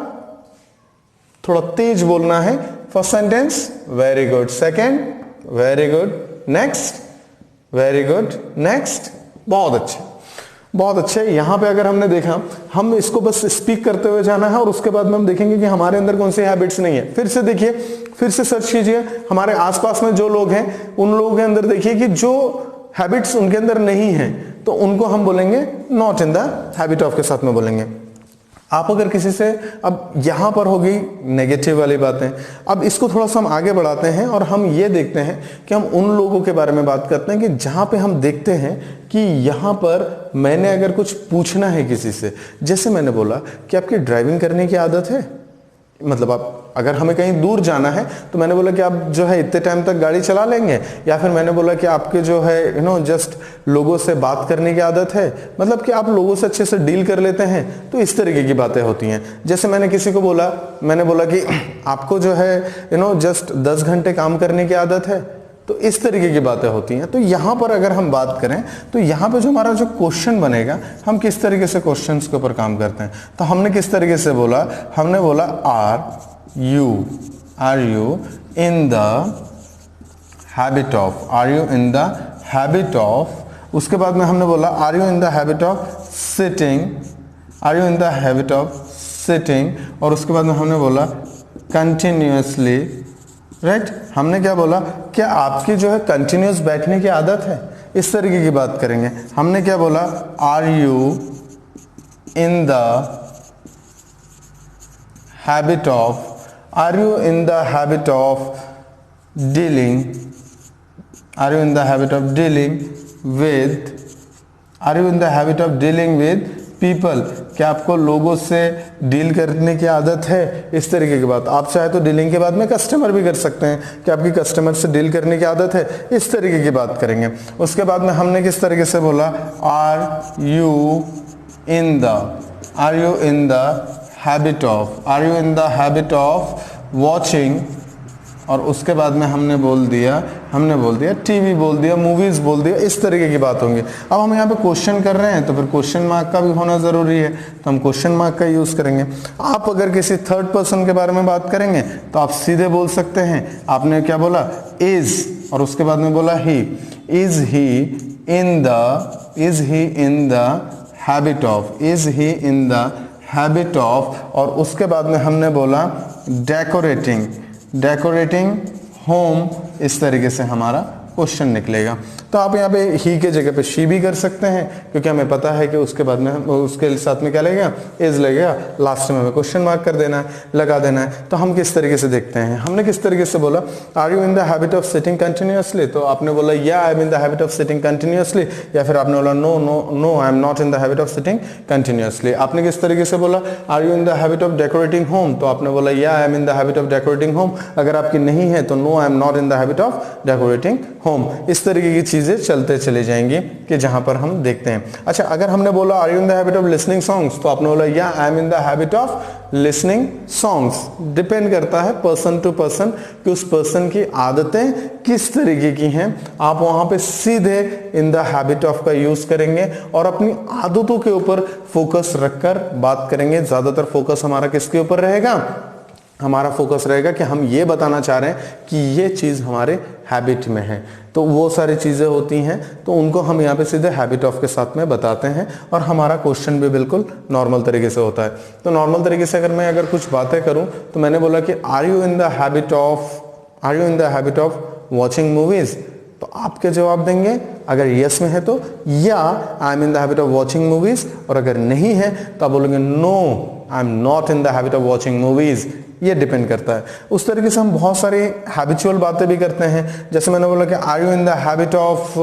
थोड़ा तेज बोलना है। First sentence very good, second very good, next very good, next बहुत अच्छे, बहुत अच्छे। यहां पे अगर हमने देखा, हम इसको बस स्पीक करते हुए जाना है और उसके बाद में हम देखेंगे कि हमारे अंदर कौन सी हैबिट्स नहीं है। फिर से देखिए, फिर से सर्च कीजिए हमारे आसपास में जो लोग हैं, उन लोगों के अंदर देखिए कि जो हैबिट्स उनके अंदर नहीं है, तो उनको हम बोलेंगे not in the habit of के साथ में बोलेंगे। आप अगर किसी से, अब यहां पर होगी नेगेटिव वाली बातें, अब इसको थोड़ा सा हम आगे बढ़ाते हैं और हम ये देखते हैं कि हम उन लोगों के बारे में बात करते हैं कि जहां पे हम देखते हैं कि यहां पर मैंने अगर कुछ पूछना है किसी से, जैसे मैंने बोला कि आपकी ड्राइविंग करने की आदत है, मतलब आप अगर हमें कहीं दूर जाना है तो मैंने बोला कि आप जो है इतने टाइम तक गाड़ी चला लेंगे, या फिर मैंने बोला कि आपके जो है जस्ट लोगों से बात करने की आदत है, मतलब कि आप लोगों से अच्छे से डील कर लेते हैं। तो इस तरीके की बातें होती हैं। जैसे मैंने किसी को बोला, मैंने बोला कि आपको जो है जस्ट 10 घंटे काम करने की आदत है, तो इस तरीके की बातें होती हैं। तो यहां पर अगर हम बात करें तो यहां पे जो हमारा जो क्वेश्चन बनेगा, हम किस तरीके से क्वेश्चंस के ऊपर काम करते हैं। तो हमने किस तरीके से बोला, हमने बोला are you in the habit of, are you in the habit of, उसके बाद में हमने बोला are you in the habit of sitting, are you in the habit of sitting, और उसके बाद में हमने बोला कंटिन्यूअसली, राइट। हमने क्या बोला, क्या आपकी जो है कंटिन्यूस बैठने की आदत है, इस तरीके की बात करेंगे। हमने क्या बोला, are you in the habit of, are you in the habit of dealing, are you in the habit of dealing with, are you in the habit of dealing with people, क्या आपको लोगों से डील करने की आदत है, इस तरीके की बात। आप चाहे तो डीलिंग के बाद में कस्टमर भी कर सकते हैं कि आपकी कस्टमर से डील करने की आदत है, इस तरीके की बात करेंगे। उसके बाद में हमने किस तरीके से बोला, are you in the habit of watching, और उसके बाद में हमने बोल दिया टीवी बोल दिया, मूवीज बोल दिया, इस तरीके की बात होंगी। अब हम यहाँ पे क्वेश्चन कर रहे हैं तो फिर क्वेश्चन मार्क का भी होना जरूरी है, तो हम क्वेश्चन मार्क का यूज करेंगे। आप अगर किसी थर्ड पर्सन के बारे में बात करेंगे तो आप सीधे बोल सकते हैं, आपने क्या बोला, इज, और उसके बाद में बोला he, is he in the habit of, और उसके बाद में हमने बोला डेकोरेटिंग होम, इस तरीके से हमारा क्वेश्चन निकलेगा। तो आप यहाँ पे ही के जगह पे शी भी कर सकते हैं, क्योंकि हमें पता है कि उसके बाद में उसके साथ में क्या लगेगा, इज लगेगा, लास्ट में हमें क्वेश्चन मार्क कर देना है, लगा देना है। तो हम किस तरीके से देखते हैं, हमने किस तरीके से बोला, are you in the habit of sitting continuously, तो आपने बोला yeah I am in the habit of sitting continuously, या फिर आपने बोला no I am not in the habit of sitting continuously. आपने किस तरीके से बोला, are you in the habit of decorating home, तो आपने बोला yeah I am in the habit of decorating home. अगर आपकी नहीं है तो no I am not in the habit of decorating home. इस तरीके की चीजें चलते चले जाएंगी कि जहां पर हम देखते हैं। अच्छा, अगर हमने बोला are you in the habit of listening songs, तो आपने बोला yeah I am in the habit of listening songs. Depend करता है पर्सन टू पर्सन कि उस पर्सन की आदतें किस तरीके की हैं। आप वहां पे सीधे इन द हैबिट ऑफ का यूज करेंगे और अपनी आदतों के ऊपर फोकस रखकर बात करेंगे। ज्यादातर फोकस हमारा किसके ऊपर रहेगा, हमारा फोकस रहेगा कि हम ये बताना चाह रहे हैं कि ये चीज हमारे हैबिट में है। तो वो सारी चीजें होती हैं, तो उनको हम यहाँ पे सीधे हैबिट ऑफ के साथ में बताते हैं, और हमारा क्वेश्चन भी बिल्कुल नॉर्मल तरीके से होता है। तो नॉर्मल तरीके से अगर कुछ बातें करूं तो मैंने बोला कि are you in the habit of watching movies, तो आपके जवाब देंगे, अगर यस में है तो yeah I am in the habit of watching movies, और अगर नहीं है तो आप बोलेंगे no I am not in the habit of watching movies. ये डिपेंड करता है। उस तरीके से हम बहुत सारी हैबिचुअल बातें भी करते हैं। जैसे मैंने बोला कि are you in the habit of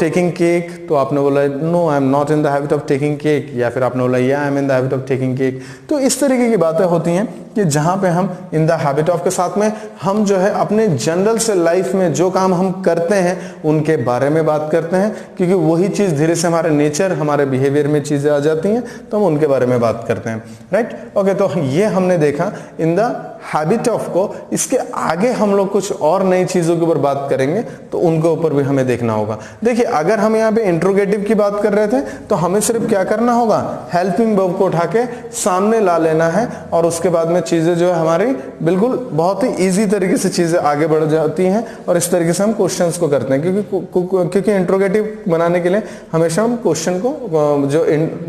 taking cake, तो आपने बोला no I am not in the habit of taking cake, या फिर आपने बोला yeah I am in the habit of taking cake. तो इस तरीके की बातें होती हैं कि जहां पे हम इन द हैबिट ऑफ के साथ में हम जो है अपने जनरल से लाइफ में जो काम हम करते हैं उनके बारे में बात करते हैं, क्योंकि वही चीज धीरे से हमारे नेचर, हमारे बिहेवियर में चीजें आ जाती हैं, तो हम उनके बारे में बात करते हैं। Right, okay. तो ये हमने देखा इन द हैबिट ऑफ को। इसके आगे हम लोग कुछ और नई चीजों के ऊपर बात करेंगे, तो उनके ऊपर भी हमें देखना होगा। देखिए, अगर हम यहाँ पे इंट्रोगेटिव की बात कर रहे थे तो हमें सिर्फ क्या करना होगा, हेल्पिंग वर्ब को उठा के सामने ला लेना है, और उसके बाद में चीजें जो है हमारी बिल्कुल बहुत ही इजी तरीके से चीजें आगे बढ़ जाती हैं, और इस तरीके से हम क्वेश्चंस को करते हैं। क्योंकि इंट्रोगेटिव बनाने के लिए हमेशा हम क्वेश्चन को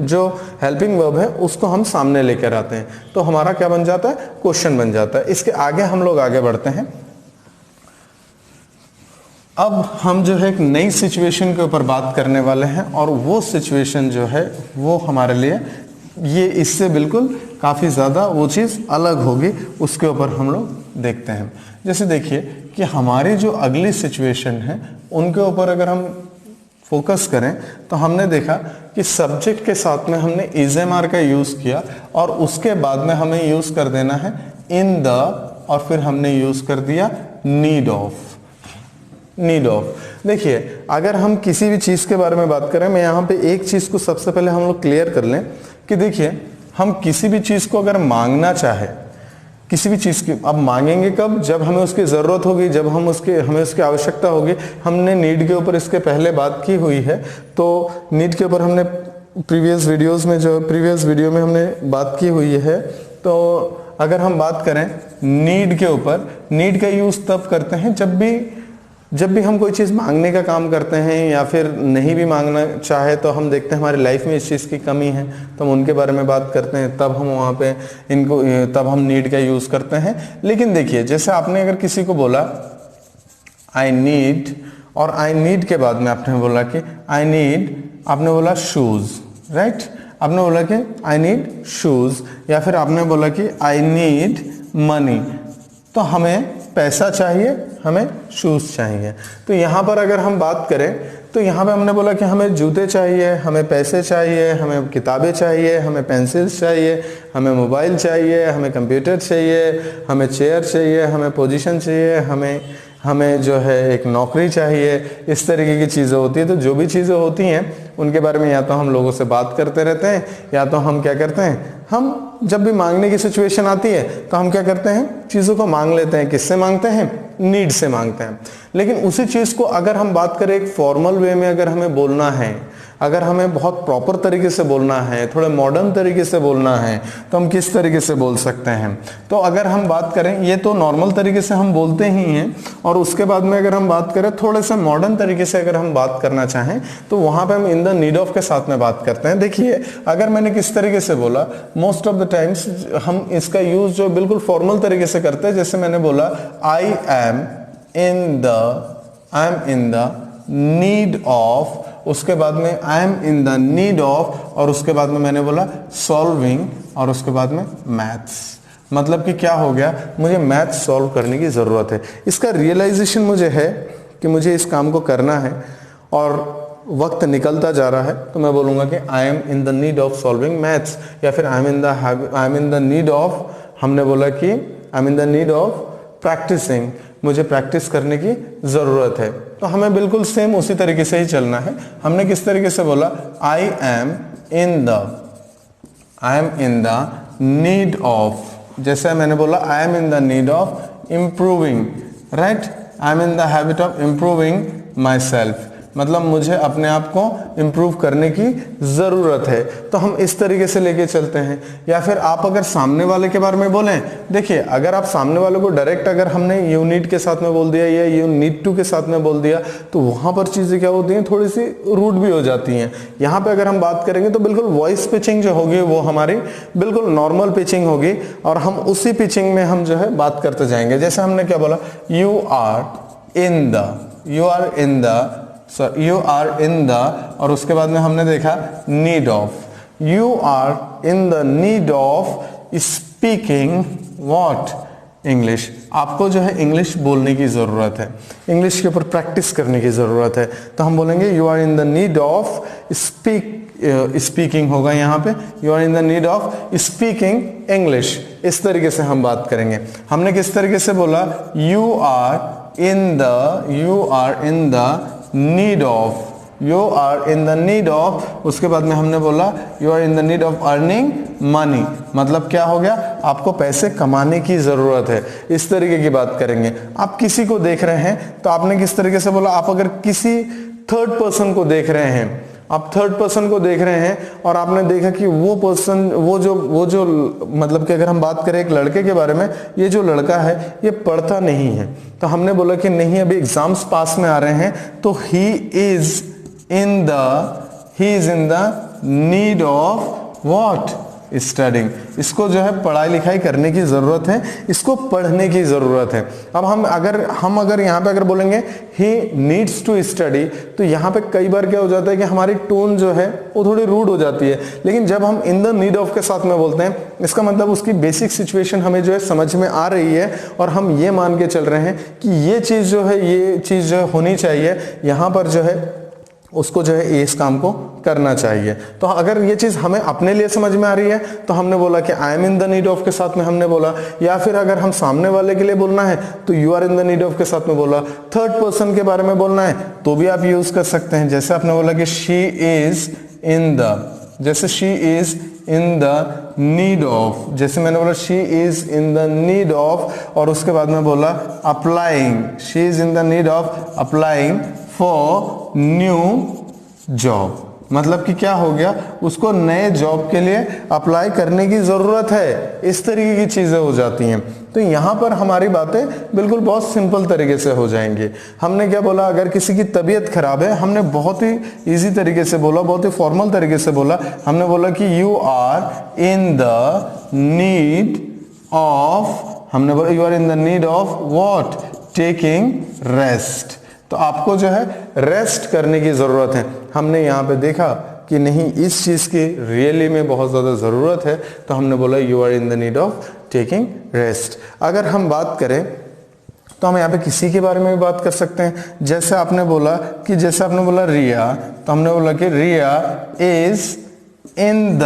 जो हेल्पिंग वर्ब है उसको हम सामने लेकर आते हैं, तो हमारा क्या बन जाता है, क्वेश्चन बन जाता है। इसके आगे हम लोग आगे बढ़ते हैं। अब हम जो है एक नई सिचुएशन के ऊपर बात करने वाले हैं, और वो सिचुएशन जो है वो हमारे लिए ये इससे बिल्कुल काफ़ी ज़्यादा वो चीज़ अलग होगी, उसके ऊपर हम लोग देखते हैं। जैसे देखिए कि हमारी जो अगली सिचुएशन है उनके ऊपर अगर हम फोकस करें तो हमने देखा कि सब्जेक्ट के साथ में हमने इज़-एम-आर का यूज़ किया, और उसके बाद में हमें यूज़ कर देना है इन द, और फिर हमने यूज़ कर दिया नीड ऑफ। देखिए, अगर हम किसी भी चीज़ के बारे में बात करें, मैं यहाँ पे एक चीज़ को सबसे पहले हम लोग क्लियर कर लें कि देखिए, हम किसी भी चीज़ को अगर मांगना चाहे, किसी भी चीज़ की, अब मांगेंगे कब, जब हमें उसकी ज़रूरत होगी, जब हमें उसकी आवश्यकता होगी। हमने नीड के ऊपर इसके पहले बात की हुई है, तो नीड के ऊपर हमने प्रीवियस वीडियो में हमने बात की हुई है। तो अगर हम बात करें नीड के ऊपर, नीड का यूज़ तब करते हैं जब भी हम कोई चीज़ मांगने का काम करते हैं, या फिर नहीं भी मांगना चाहे तो हम देखते हैं हमारी लाइफ में इस चीज़ की कमी है, तो हम उनके बारे में बात करते हैं, तब हम वहाँ पे तब हम नीड का यूज़ करते हैं। लेकिन देखिए, जैसे आपने अगर किसी को बोला आई नीड, और आई नीड के बाद में आपने बोला कि आई नीड, आपने बोला शूज़, राइट, आपने बोला कि आई नीड शूज़, या फिर आपने बोला कि आई नीड मनी, तो हमें पैसा चाहिए, हमें शूज़ चाहिए। तो यहाँ पर अगर हम बात करें तो यहाँ पे हमने बोला कि हमें जूते चाहिए, हमें पैसे चाहिए, हमें किताबें चाहिए, हमें पेंसिल्स चाहिए, हमें मोबाइल चाहिए, हमें कंप्यूटर चाहिए, हमें चेयर चाहिए, हमें पोजीशन चाहिए, हमें जो है एक नौकरी चाहिए। इस तरीके की चीज़ें होती है। तो जो भी चीज़ें होती हैं उनके बारे में या तो हम लोगों से बात करते रहते हैं, या तो हम क्या करते हैं, हम जब भी मांगने की सिचुएशन आती है तो हम क्या करते हैं, चीज़ों को मांग लेते हैं। किससे मांगते हैं? नीड से मांगते हैं। लेकिन उसी चीज़ को अगर हम बात करें एक फॉर्मल वे में, अगर हमें बोलना है, अगर हमें बहुत प्रॉपर तरीके से बोलना है, थोड़े मॉडर्न तरीके से बोलना है, तो हम किस तरीके से बोल सकते हैं? तो अगर हम बात करें, ये तो नॉर्मल तरीके से हम बोलते ही हैं, और उसके बाद में अगर हम बात करें थोड़े से मॉडर्न तरीके से अगर हम बात करना चाहें, तो वहां पे हम इन द नीड ऑफ के साथ में बात करते हैं। देखिए, अगर मैंने किस तरीके से बोला, मोस्ट ऑफ द टाइम्स हम इसका यूज जो बिल्कुल फॉर्मल तरीके से करते हैं। जैसे मैंने बोला आई am in the need of, उसके बाद में आई am in the need of, और उसके बाद में मैंने बोला सॉल्विंग, और उसके बाद में मैथ्स। मतलब कि क्या हो गया, मुझे मैथ्स सॉल्व करने की ज़रूरत है। इसका रियलाइजेशन मुझे है कि मुझे इस काम को करना है और वक्त निकलता जा रहा है, तो मैं बोलूँगा कि I am in the need of solving maths, या फिर I am in the need of, हमने बोला कि I am in the need of practising, मुझे प्रैक्टिस करने की ज़रूरत है। तो हमें बिल्कुल सेम उसी तरीके से ही चलना है। हमने किस तरीके से बोला, आई am in the need of, जैसे मैंने बोला आई am in the need of improving, right, I am in the habit of improving my self, मतलब मुझे अपने आप को इम्प्रूव करने की ज़रूरत है। तो हम इस तरीके से लेके चलते हैं। या फिर आप अगर सामने वाले के बारे में बोलें, देखिए, अगर आप सामने वाले को डायरेक्ट अगर हमने यू नीड के साथ में बोल दिया या यू नीड टू के साथ में बोल दिया, तो वहाँ पर चीज़ें क्या होती हैं, थोड़ी सी रूड भी हो जाती हैं। यहाँ पर अगर हम बात करेंगे तो बिल्कुल वॉइस पिचिंग जो होगी वो हमारी बिल्कुल नॉर्मल पिचिंग होगी, और हम उसी पिचिंग में हम जो है बात करते जाएंगे। जैसे हमने क्या बोला, यू आर इन द, और उसके बाद में हमने देखा need of, you are in the need of speaking what, English. आपको जो है इंग्लिश बोलने की ज़रूरत है, इंग्लिश के ऊपर प्रैक्टिस करने की ज़रूरत है। तो हम बोलेंगे you are in the need of speaking होगा यहाँ पे, you are in the need of speaking English. इस तरीके से हम बात करेंगे। हमने किस तरीके से बोला, you are in the need of, उसके बाद में हमने बोला you are in the need of earning money, मतलब क्या हो गया, आपको पैसे कमाने की जरूरत है। इस तरीके की बात करेंगे। आप किसी को देख रहे हैं तो आपने किस तरीके से बोला, आप अगर किसी थर्ड पर्सन को देख रहे हैं, आप थर्ड पर्सन को देख रहे हैं और आपने देखा कि वो पर्सन, वो जो मतलब कि अगर हम बात करें एक लड़के के बारे में, ये जो लड़का है ये पढ़ता नहीं है, तो हमने बोला कि नहीं, अभी एग्जाम्स पास में आ रहे हैं, तो he is in the need of what, studying. इसको जो है पढ़ाई लिखाई करने की जरूरत है, इसको पढ़ने की जरूरत है। अब हम अगर यहाँ पे अगर बोलेंगे ही नीड्स टू स्टडी, तो यहाँ पे कई बार क्या हो जाता है कि हमारी टोन जो है वो थोड़ी रूड हो जाती है। लेकिन जब हम इन द नीड ऑफ के साथ में बोलते हैं, इसका मतलब उसकी बेसिक सिचुएशन हमें जो है समझ में आ रही है और हम ये मान के चल रहे हैं कि ये चीज जो है होनी चाहिए, यहाँ पर जो है उसको जो है इस काम को करना चाहिए। तो अगर ये चीज हमें अपने लिए समझ में आ रही है तो हमने बोला कि I am in the need of के साथ में हमने बोला, या फिर अगर हम सामने वाले के लिए बोलना है तो you are in the need of के साथ में बोला। थर्ड पर्सन के बारे में बोलना है तो भी आप यूज कर सकते हैं, जैसे आपने बोला कि she is in the need of, जैसे मैंने बोला she is in the need of, और उसके बाद में बोला applying, she is in the need of applying for new job, मतलब कि क्या हो गया, उसको नए जॉब के लिए अप्लाई करने की जरूरत है। इस तरीके की चीजें हो जाती हैं। तो यहां पर हमारी बातें बिल्कुल बहुत सिंपल तरीके से हो जाएंगी। हमने क्या बोला, अगर किसी की तबीयत खराब है, हमने बहुत ही इजी तरीके से बोला, बहुत ही फॉर्मल तरीके से बोला। हमने बोला कि you are in the need of, हमने बोला you are in the need of what, taking rest. तो आपको जो है रेस्ट करने की जरूरत है। हमने यहाँ पे देखा कि नहीं, इस चीज की रियली में बहुत ज्यादा जरूरत है, तो हमने बोला you are in the need of taking rest. अगर हम बात करें तो हम यहाँ पे किसी के बारे में भी बात कर सकते हैं। जैसे आपने बोला रिया, तो हमने बोला कि Riya is in the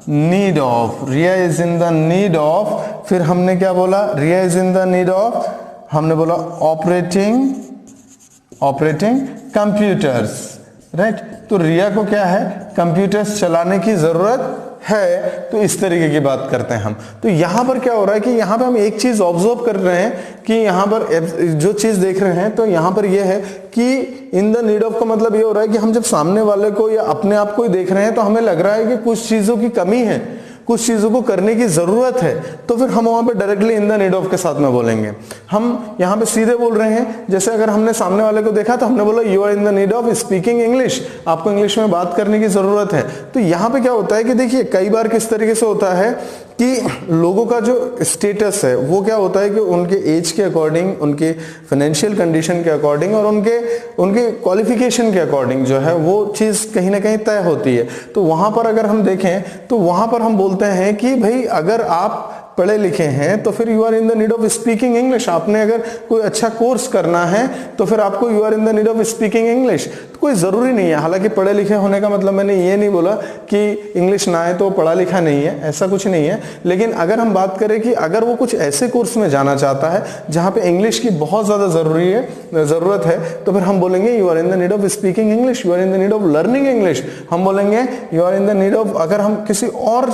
need of, Riya is in the need of, फिर हमने क्या बोला, Riya is in the need of, हमने बोला ऑपरेटिंग कंप्यूटर्स, राइट। तो रिया को क्या है, कंप्यूटर्स चलाने की जरूरत है। तो इस तरीके की बात करते हैं हम। तो यहां पर क्या हो रहा है कि यहां पे हम एक चीज ऑब्जर्व कर रहे हैं कि यहां पर जो चीज देख रहे हैं, तो यहां पर यह है कि इन द नीड ऑफ का मतलब ये हो रहा है कि हम जब सामने वाले को या अपने आप को ही देख रहे हैं तो हमें लग रहा है कि कुछ चीजों की कमी है, कुछ चीजों को करने की जरूरत है, तो फिर हम वहां पे directly in the need of के साथ में बोलेंगे। हम यहां पे सीधे बोल रहे हैं, जैसे अगर हमने सामने वाले को देखा तो हमने बोला you are in the need of speaking English, आपको इंग्लिश में बात करने की जरूरत है। तो यहां पे क्या होता है कि देखिए कई बार किस तरीके से होता है कि लोगों का जो स्टेटस है वो क्या होता है कि उनके एज के अकॉर्डिंग, उनके फाइनेंशियल कंडीशन के अकॉर्डिंग और उनके क्वालिफिकेशन के अकॉर्डिंग जो है वो चीज कहीं ना कहीं तय होती है। तो वहां पर अगर हम देखें तो वहां पर हम बोलते हैं कि भाई अगर आप पढ़े लिखे हैं तो फिर you are in the need of speaking English. आपने अगर कोई अच्छा कोर्स करना है तो फिर आपको you are in the need of speaking English. तो कोई जरूरी नहीं है, हालांकि पढ़े लिखे होने का मतलब मैंने ये नहीं बोला कि इंग्लिश ना आए तो पढ़ा लिखा नहीं है, ऐसा कुछ नहीं है। लेकिन अगर हम बात करें कि अगर वो कुछ ऐसे कोर्स में जाना चाहता है जहां पे इंग्लिश की बहुत ज्यादा जरूरत है, तो फिर हम बोलेंगे you are in the need of speaking English, you are in the need of learning English. हम बोलेंगे you are in the need of, अगर हम किसी और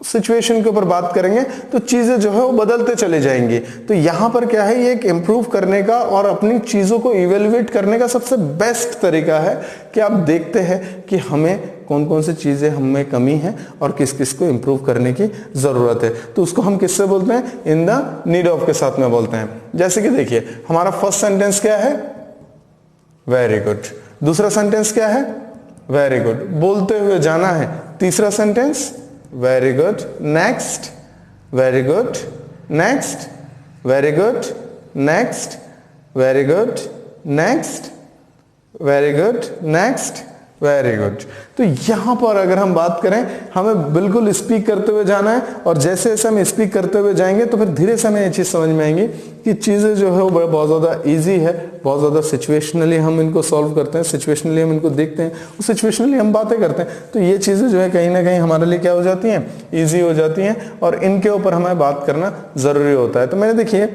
सिचुएशन के ऊपर बात करेंगे तो चीजें जो है वो बदलते चले जाएंगी। तो यहां पर क्या है, ये एक इंप्रूव करने का और अपनी चीजों को इवेल्युएट करने का सबसे बेस्ट तरीका है कि आप देखते हैं कि हमें कौन कौन सी चीजें हमें कमी है और किस किस को इंप्रूव करने की जरूरत है। तो उसको हम किससे बोलते हैं, इन द नीड ऑफ के साथ में बोलते हैं। जैसे कि देखिए हमारा फर्स्ट सेंटेंस क्या है, वेरी गुड। दूसरा सेंटेंस क्या है, वेरी गुड, बोलते हुए जाना है। तीसरा sentence very good, next, very good, next, very good, next, very good, next, very good, next, very good. तो यहां पर अगर हम बात करें, हमें बिल्कुल स्पीक करते हुए जाना है और जैसे जैसे हम स्पीक करते हुए जाएंगे तो फिर धीरे से हमें ये चीज समझ में आएंगी कि चीजें जो है वो बहुत ज्यादा इजी है, बहुत ज्यादा सिचुएशनली हम इनको सॉल्व करते हैं, सिचुएशनली हम इनको देखते हैं, सिचुएशनली हम बातें करते हैं। तो ये चीजें जो है कहीं ना कहीं हमारे लिए क्या हो जाती हैं, ईजी हो जाती हैं और इनके ऊपर हमें बात करना जरूरी होता है। तो मैंने देखिए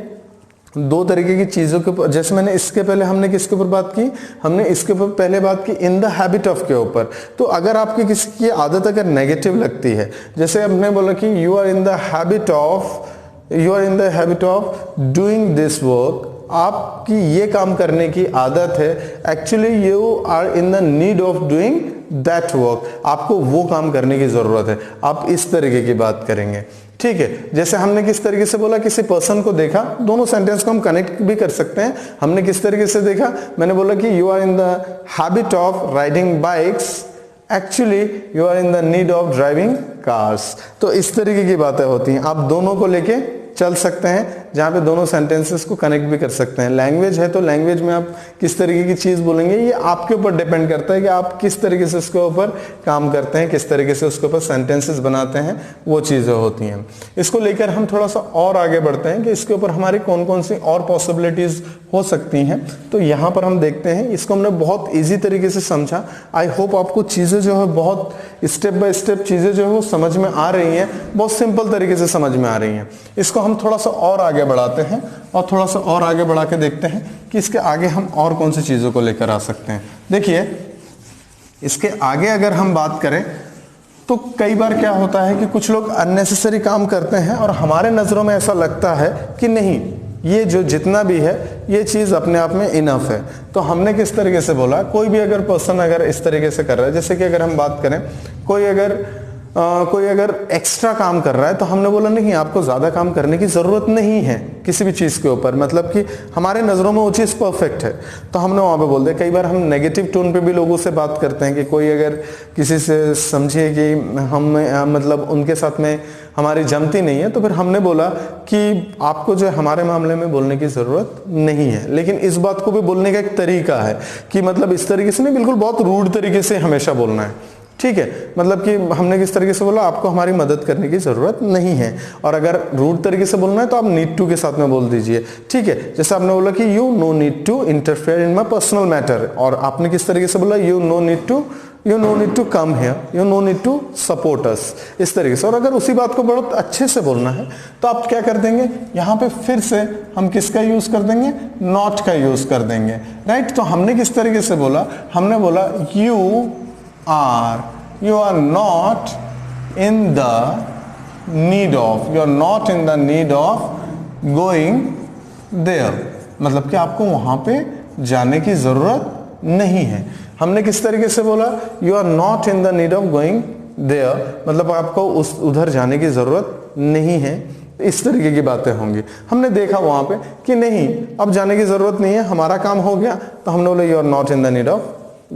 दो तरीके की चीजों के ऊपर, जैसे मैंने इसके पहले हमने किसके ऊपर बात की, हमने इसके ऊपर पहले बात की इन द हैबिट ऑफ के ऊपर। तो अगर आपकी किसी की आदत अगर नेगेटिव लगती है, जैसे हमने बोला कि you are in the habit of doing this work, आपकी ये काम करने की आदत है, actually you are in the need of doing that work, आपको वो काम करने की जरूरत है। आप इस तरीके की बात करेंगे, ठीक है। जैसे हमने किस तरीके से बोला, किसी पर्सन को देखा, दोनों सेंटेंस को हम कनेक्ट भी कर सकते हैं। हमने किस तरीके से देखा, मैंने बोला कि you are in the habit of riding bikes, actually you are in the need of driving cars. तो इस तरीके की बातें होती हैं, आप दोनों को लेके चल सकते हैं, जहां पे दोनों सेंटेंसेस को कनेक्ट भी कर सकते हैं। लैंग्वेज है तो लैंग्वेज में आप किस तरीके की चीज बोलेंगे, ये आपके ऊपर डिपेंड करता है कि आप किस तरीके से उसके ऊपर काम करते हैं, किस तरीके से उसके ऊपर सेंटेंसेस बनाते हैं, वो चीजें होती हैं। इसको लेकर हम थोड़ा सा और आगे बढ़ते हैं कि इसके ऊपर हमारी कौन कौन सी और पॉसिबिलिटीज हो सकती हैं। तो यहाँ पर हम देखते हैं, इसको हमने बहुत ईजी तरीके से समझा। आई होप आपको चीजें जो है बहुत स्टेप बाय स्टेप चीजें जो है वो समझ में आ रही हैं, बहुत सिंपल तरीके से समझ में आ रही हैं। इसको हम थोड़ा सा और आगे बढ़ाते हैं और थोड़ा सा और आगे बढ़ा के देखते हैं कि इसके आगे हम और कौन सी चीजों को लेकर आ सकते हैं। देखिए इसके आगे अगर हम बात करें तो कई बार क्या होता है कि कुछ लोग अननेसेसरी काम करते हैं और हमारे नजरों में ऐसा लगता है कि नहीं, ये जो जितना भी है ये चीज अपने आप में इनफ है। तो हमने किस तरीके से बोला, कोई भी अगर पर्सन अगर इस तरीके से कर रहा है, जैसे कि अगर हम बात करें कोई अगर एक्स्ट्रा काम कर रहा है, तो हमने बोला नहीं, आपको ज्यादा काम करने की जरूरत नहीं है किसी भी चीज के ऊपर, मतलब कि हमारे नजरों में वो चीज परफेक्ट है, तो हमने वहां पे बोल दिया। कई बार हम नेगेटिव टोन पे भी लोगों से बात करते हैं कि कोई अगर किसी से समझिए कि हम मतलब उनके साथ में हमारी जमती नहीं है, तो फिर हमने बोला कि आपको जो हमारे मामले में बोलने की जरूरत नहीं है। लेकिन इस बात को भी बोलने का एक तरीका है कि मतलब इस तरीके से नहीं, बिल्कुल बहुत रूड तरीके से हमेशा बोलना है। ठीक है, मतलब कि हमने किस तरीके से बोला, आपको हमारी मदद करने की जरूरत नहीं है। और अगर रूड तरीके से बोलना है तो आप नीड टू के साथ में बोल दीजिए, ठीक है। जैसे आपने बोला कि you no need to interfere in my personal matter, और आपने किस तरीके से बोला, you no need to come here, you no need to support us, इस तरीके से। और अगर उसी बात को बहुत अच्छे से बोलना है तो आप क्या कर देंगे, यहाँ पे फिर से हम किसका यूज कर देंगे, नॉट का यूज कर देंगे, राइट। तो हमने किस तरीके से बोला, हमने बोला you are not in the need of going there, मतलब कि आपको वहां पे जाने की जरूरत नहीं है। हमने किस तरीके से बोला, you are not in the need of going there, मतलब आपको उधर जाने की जरूरत नहीं है। इस तरीके की बातें होंगी। हमने देखा वहां पे कि नहीं, अब जाने की जरूरत नहीं है, हमारा काम हो गया, तो हमने बोला you are not in the need of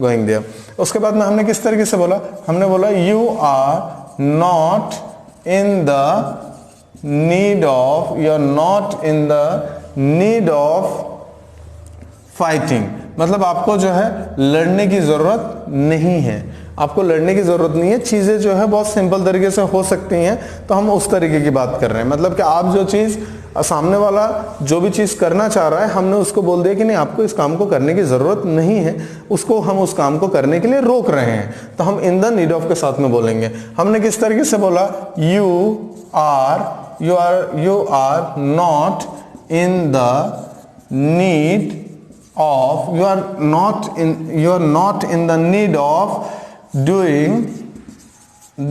going there। उसके बाद में हमने किस तरीके से बोला, हमने बोला you are not in the need of fighting, मतलब आपको जो है लड़ने की जरूरत नहीं है, आपको लड़ने की जरूरत नहीं है। चीजें जो है बहुत सिंपल तरीके से हो सकती हैं, तो हम उस तरीके की बात कर रहे हैं। मतलब कि आप जो चीज, सामने वाला जो भी चीज करना चाह रहा है, हमने उसको बोल दिया कि नहीं, आपको इस काम को करने की जरूरत नहीं है, उसको हम उस काम को करने के लिए रोक रहे हैं, तो हम इन द नीड ऑफ के साथ में बोलेंगे। हमने किस तरीके से बोला, you are not in the need of you are not in the need of doing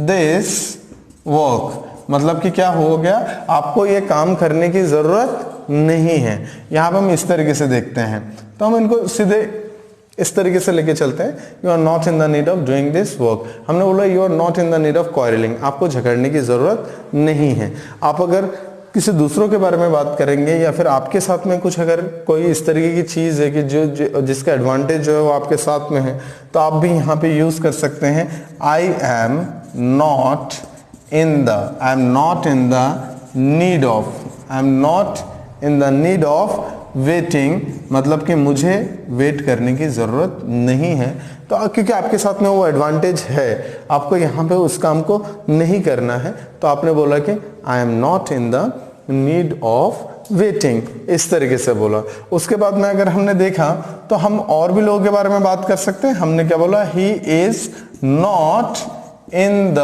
this work, मतलब कि क्या हो गया, आपको ये काम करने की जरूरत नहीं है। यहां पर हम इस तरीके से देखते हैं, तो हम इनको सीधे इस तरीके से लेके चलते हैं। You are not in the need of doing this work, हमने बोला you are not in the need of quarrelling, आपको झगड़ने की जरूरत नहीं है। आप अगर किसी दूसरों के बारे में बात करेंगे, या फिर आपके साथ में कुछ अगर कोई इस तरीके की चीज है कि जिसका एडवांटेज जो है वो आपके साथ में है, तो आप भी यहाँ पे यूज कर सकते हैं, आई am not in the need of waiting, मतलब कि मुझे वेट करने की जरूरत नहीं है। तो क्योंकि आपके साथ में वो एडवांटेज है, आपको यहाँ पे उस काम को नहीं करना है, तो आपने बोला कि I am not in the need of waiting, इस तरीके से बोला। उसके बाद में अगर हमने देखा तो हम और भी लोगों के बारे में बात कर सकते हैं। हमने क्या बोला, he is not in the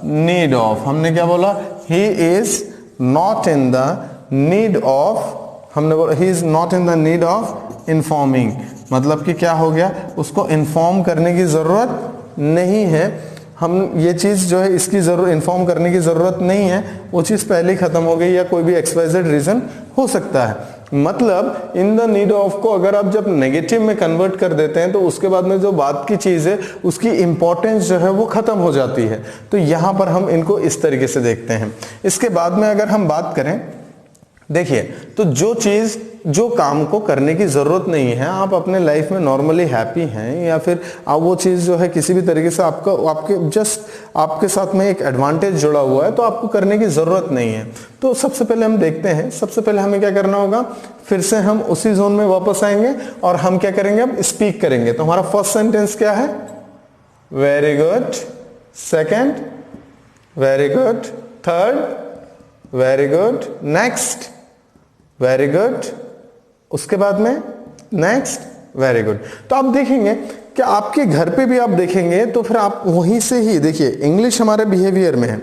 need of, हमने क्या बोला, he is not in the need of, हमने बोला he is not in the need of informing, मतलब कि क्या हो गया, उसको इन्फॉर्म करने की जरूरत नहीं है। हम ये चीज जो है इसकी जरूरत, इन्फॉर्म करने की जरूरत नहीं है, वो चीज पहले ही खत्म हो गई, या कोई भी एक्सवाइजेड रीजन हो सकता है। मतलब इन द नीड ऑफ को अगर आप जब नेगेटिव में कन्वर्ट कर देते हैं, तो उसके बाद में जो बात की चीज है उसकी इंपॉर्टेंस जो है वो खत्म हो जाती है। तो यहां पर हम इनको इस तरीके से देखते हैं। इसके बाद में अगर हम बात करें, देखिए, तो जो काम को करने की जरूरत नहीं है, आप अपने लाइफ में नॉर्मली हैप्पी हैं, या फिर आप वो चीज जो है किसी भी तरीके से आपके साथ में एक एडवांटेज जुड़ा हुआ है, तो आपको करने की जरूरत नहीं है। तो सबसे पहले हम देखते हैं, सबसे पहले हमें क्या करना होगा, फिर से हम उसी जोन में वापस आएंगे और हम क्या करेंगे, अब स्पीक करेंगे। तो हमारा फर्स्ट सेंटेंस क्या है, very good, second very good, third very good, next very good, उसके बाद में नेक्स्ट वेरी गुड। तो आप देखेंगे कि आपके घर पे भी आप देखेंगे, तो फिर आप वहीं से ही देखिए, इंग्लिश हमारे बिहेवियर में है,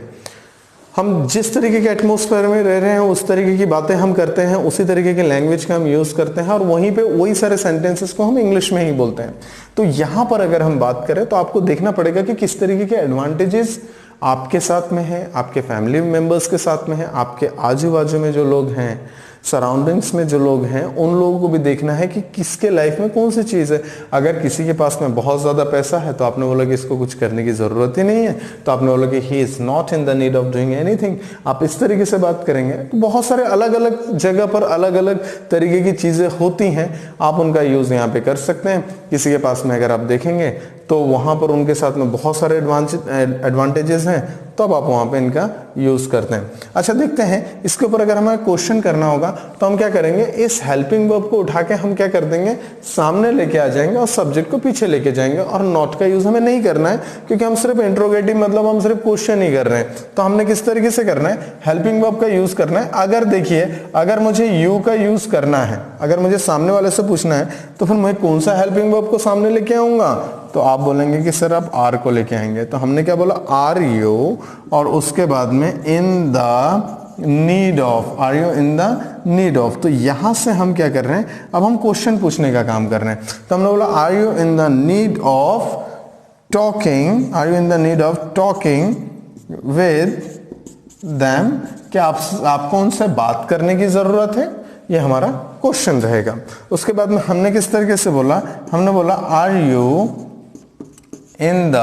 हम जिस तरीके के एटमॉस्फेयर में रह रहे हैं उस तरीके की बातें हम करते हैं, उसी तरीके के लैंग्वेज का हम यूज करते हैं, और वहीं पे वही सारे सेंटेंसेस को हम इंग्लिश में ही बोलते हैं। तो यहां पर अगर हम बात करें तो आपको देखना पड़ेगा कि किस तरीके के एडवांटेजेस आपके साथ में है, आपके फैमिली मेंबर्स के साथ में है, आपके आजू बाजू में जो लोग हैं, सराउंडिंग्स में जो लोग हैं, उन लोगों को भी देखना है कि किसके लाइफ में कौन सी चीज़ है। अगर किसी के पास में बहुत ज़्यादा पैसा है, तो आपने बोला कि इसको कुछ करने की ज़रूरत ही नहीं है, तो आपने बोला कि he is not in the need of doing anything. आप इस तरीके से बात करेंगे तो बहुत सारे अलग अलग जगह पर अलग अलग तरीके की चीज़ें होती हैं, आप उनका यूज़ यहाँ पे कर सकते हैं। किसी के पास में अगर आप देखेंगे तो वहाँ पर उनके साथ में बहुत सारे एडवांटेजेस हैं, तो तब आप वहां पे इनका यूज करते हैं। अच्छा देखते हैं इसके ऊपर अगर हमें क्वेश्चन करना होगा तो हम क्या करेंगे, इस हेल्पिंग वर्ब को उठा के हम क्या कर देंगे, सामने लेके आ जाएंगे और सब्जेक्ट को पीछे लेके जाएंगे, और नॉट का यूज हमें नहीं करना है क्योंकि हम सिर्फ इंट्रोगेटिव मतलब हम सिर्फ क्वेश्चन ही कर रहे हैं। तो हमने किस तरीके से करना है, हेल्पिंग वर्ब का यूज करना है। अगर देखिए अगर मुझे यू का यूज करना है, अगर मुझे सामने वाले से पूछना है तो फिर मैं कौन सा हेल्पिंग वर्ब को सामने लेके आऊंगा, तो आप बोलेंगे कि सर आप आर को लेके आएंगे। तो हमने क्या बोला, आर यू, और उसके बाद में in the need of, are you in the need of. तो यहां से हम क्या कर रहे हैं, अब हम क्वेश्चन पूछने का काम कर रहे हैं। तो हमने बोला are you in the need of talking, are you in the need of talking with them, क्या आपको उनसे बात करने की जरूरत है, ये हमारा क्वेश्चन रहेगा। उसके बाद में हमने किस तरीके से बोला, हमने बोला are you in the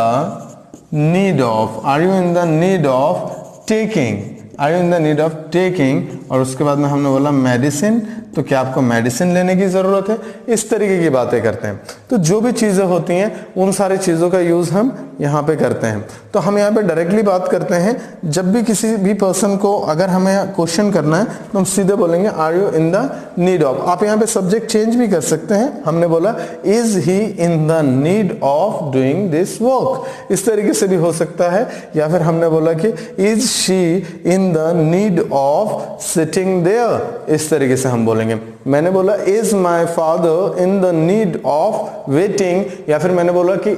need of, are you in the need of taking, are you in the need of taking, और उसके बाद में हमने बोला मेडिसिन, तो क्या आपको मेडिसिन लेने की जरूरत है। इस तरीके की बातें करते हैं। तो जो भी चीजें होती हैं उन सारी चीजों का यूज हम यहाँ पे करते हैं। तो हम यहाँ पे डायरेक्टली बात करते हैं, जब भी किसी भी पर्सन को अगर हमें क्वेश्चन करना है तो हम सीधे बोलेंगे are you in the need of. आप यहाँ पे सब्जेक्ट चेंज भी कर सकते हैं। हमने बोला is he in the need of doing this work, इस तरीके से भी हो सकता है। या फिर हमने बोला कि is she in the need of sitting there, इस तरीके से हम बोलेंगे। मैंने बोला is my father in the need of waiting, या फिर मैंने बोला कि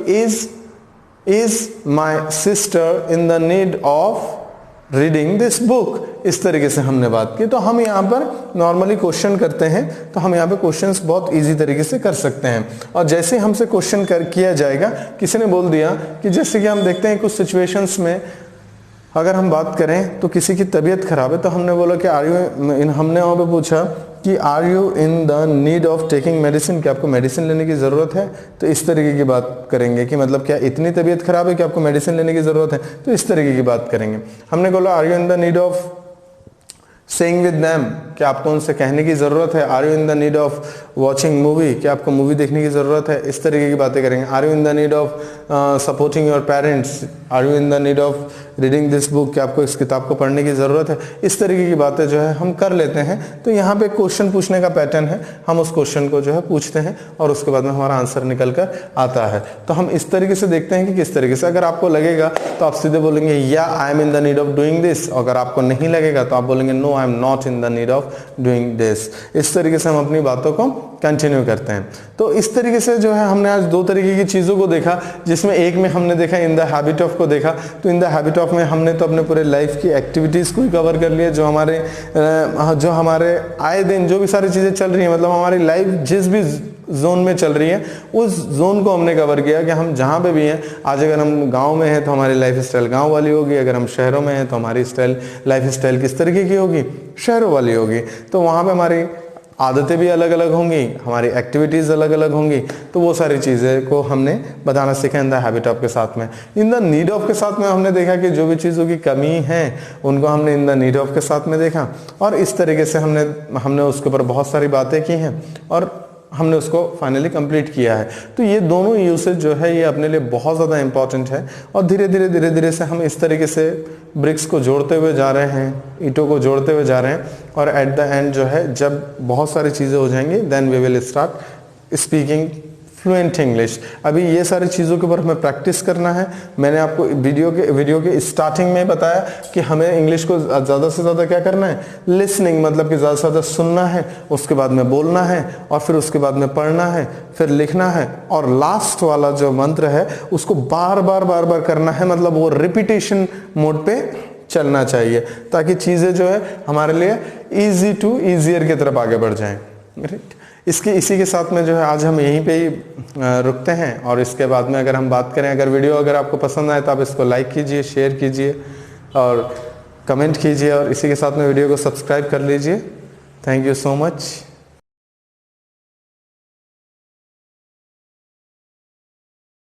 is my sister in the need of reading this book, इस तरीके से हमने बात की। तो हम यहाँ पर नॉर्मली क्वेश्चन करते हैं, तो हम यहाँ पे क्वेश्चंस बहुत इजी तरीके से कर सकते हैं। और जैसे हमसे क्वेश्चन किया जाएगा, किसी ने बोल दिया कि जैसे कि हम देखते हैं कुछ सिचुएशंस में अगर हम बात करें तो किसी की तबीयत खराब है, तो हमने बोला कि आर यू, हमने वहाँ पे पूछा कि are you in the need of taking medicine, क्या आपको मेडिसिन लेने की ज़रूरत है। तो इस तरीके की बात करेंगे कि मतलब क्या इतनी तबीयत खराब है कि आपको मेडिसिन लेने की ज़रूरत है, तो इस तरीके की बात करेंगे। हमने बोला are you in the need of saying with them, क्या आपको उनसे कहने की ज़रूरत है। Are you in the need of watching movie, क्या आपको मूवी देखने की ज़रूरत है। इस तरीके की बातें करेंगे। Are you in the need of supporting your parents, are you in the need of reading this book, क्या आपको इस किताब को पढ़ने की ज़रूरत है। इस तरीके की बातें जो है हम कर लेते हैं। तो यहाँ पे क्वेश्चन पूछने का पैटर्न है, हम उस क्वेश्चन को जो है पूछते हैं और उसके बाद में हमारा आंसर निकल कर आता है। तो हम इस तरीके से देखते हैं कि किस तरीके से, अगर आपको लगेगा तो आप सीधे बोलेंगे या I am in the need of doing this, अगर आपको नहीं लगेगा तो आप बोलेंगे no I am not in the need of doing this. इस तरीके से हम अपनी बातों को कंटिन्यू करते हैं। तो इस तरीके से जो है हमने आज दो तरीके की चीज़ों को देखा, जिसमें एक में हमने देखा इन द हैबिट ऑफ को देखा। तो इन द हैबिट ऑफ में हमने तो अपने पूरे लाइफ की एक्टिविटीज़ को ही कवर कर लिया, जो हमारे आए दिन जो भी सारी चीज़ें चल रही हैं, मतलब हमारी लाइफ जिस भी जोन में चल रही है उस जोन को हमने कवर किया कि हम जहाँ पे भी हैं। आज अगर हम गांव में हैं तो हमारी लाइफ स्टाइल गांव वाली होगी, अगर हम शहरों में हैं तो हमारी लाइफ स्टाइल किस तरीके की होगी, शहरों वाली होगी। तो वहाँ पे हमारी आदतें भी अलग अलग होंगी, हमारी एक्टिविटीज़ अलग अलग होंगी। तो वो सारी चीज़ें को हमने बताना सीखा इन द हैबिट ऑफ के साथ में। इन द नीड ऑफ के साथ में हमने देखा कि जो भी चीज़ों की कमी है उनको हमने इन द नीड ऑफ के साथ में देखा, और इस तरीके से हमने उसके ऊपर बहुत सारी बातें की हैं और हमने उसको फाइनली कंप्लीट किया है। तो ये दोनों यूसेज जो है ये अपने लिए बहुत ज़्यादा इंपॉर्टेंट है, और धीरे धीरे से हम इस तरीके से ब्रिक्स को जोड़ते हुए जा रहे हैं, ईंटों को जोड़ते हुए जा रहे हैं, और एट द एंड जो है जब बहुत सारी चीज़ें हो जाएंगी then we will start speaking fluent English. अभी ये सारी चीज़ों के ऊपर हमें प्रैक्टिस करना है। मैंने आपको वीडियो के स्टार्टिंग में बताया कि हमें इंग्लिश को ज़्यादा से ज़्यादा क्या करना है, लिसनिंग, मतलब कि ज़्यादा से ज़्यादा सुनना है, उसके बाद में बोलना है, और फिर उसके बाद में पढ़ना है, फिर लिखना है, और लास्ट वाला जो मंत्र है उसको बार बार करना है, मतलब वो रिपीटेशन मोड पे चलना चाहिए, ताकि चीज़ें जो है हमारे लिए ईजी टू ईजियर की तरफ आगे बढ़ जाएं। राइट, इसी के साथ में जो है आज हम यहीं पे ही रुकते हैं। और इसके बाद में अगर हम बात करें, अगर आपको पसंद आए तो आप इसको लाइक कीजिए, शेयर कीजिए और कमेंट कीजिए, और इसी के साथ में वीडियो को सब्सक्राइब कर लीजिए। Thank you so much.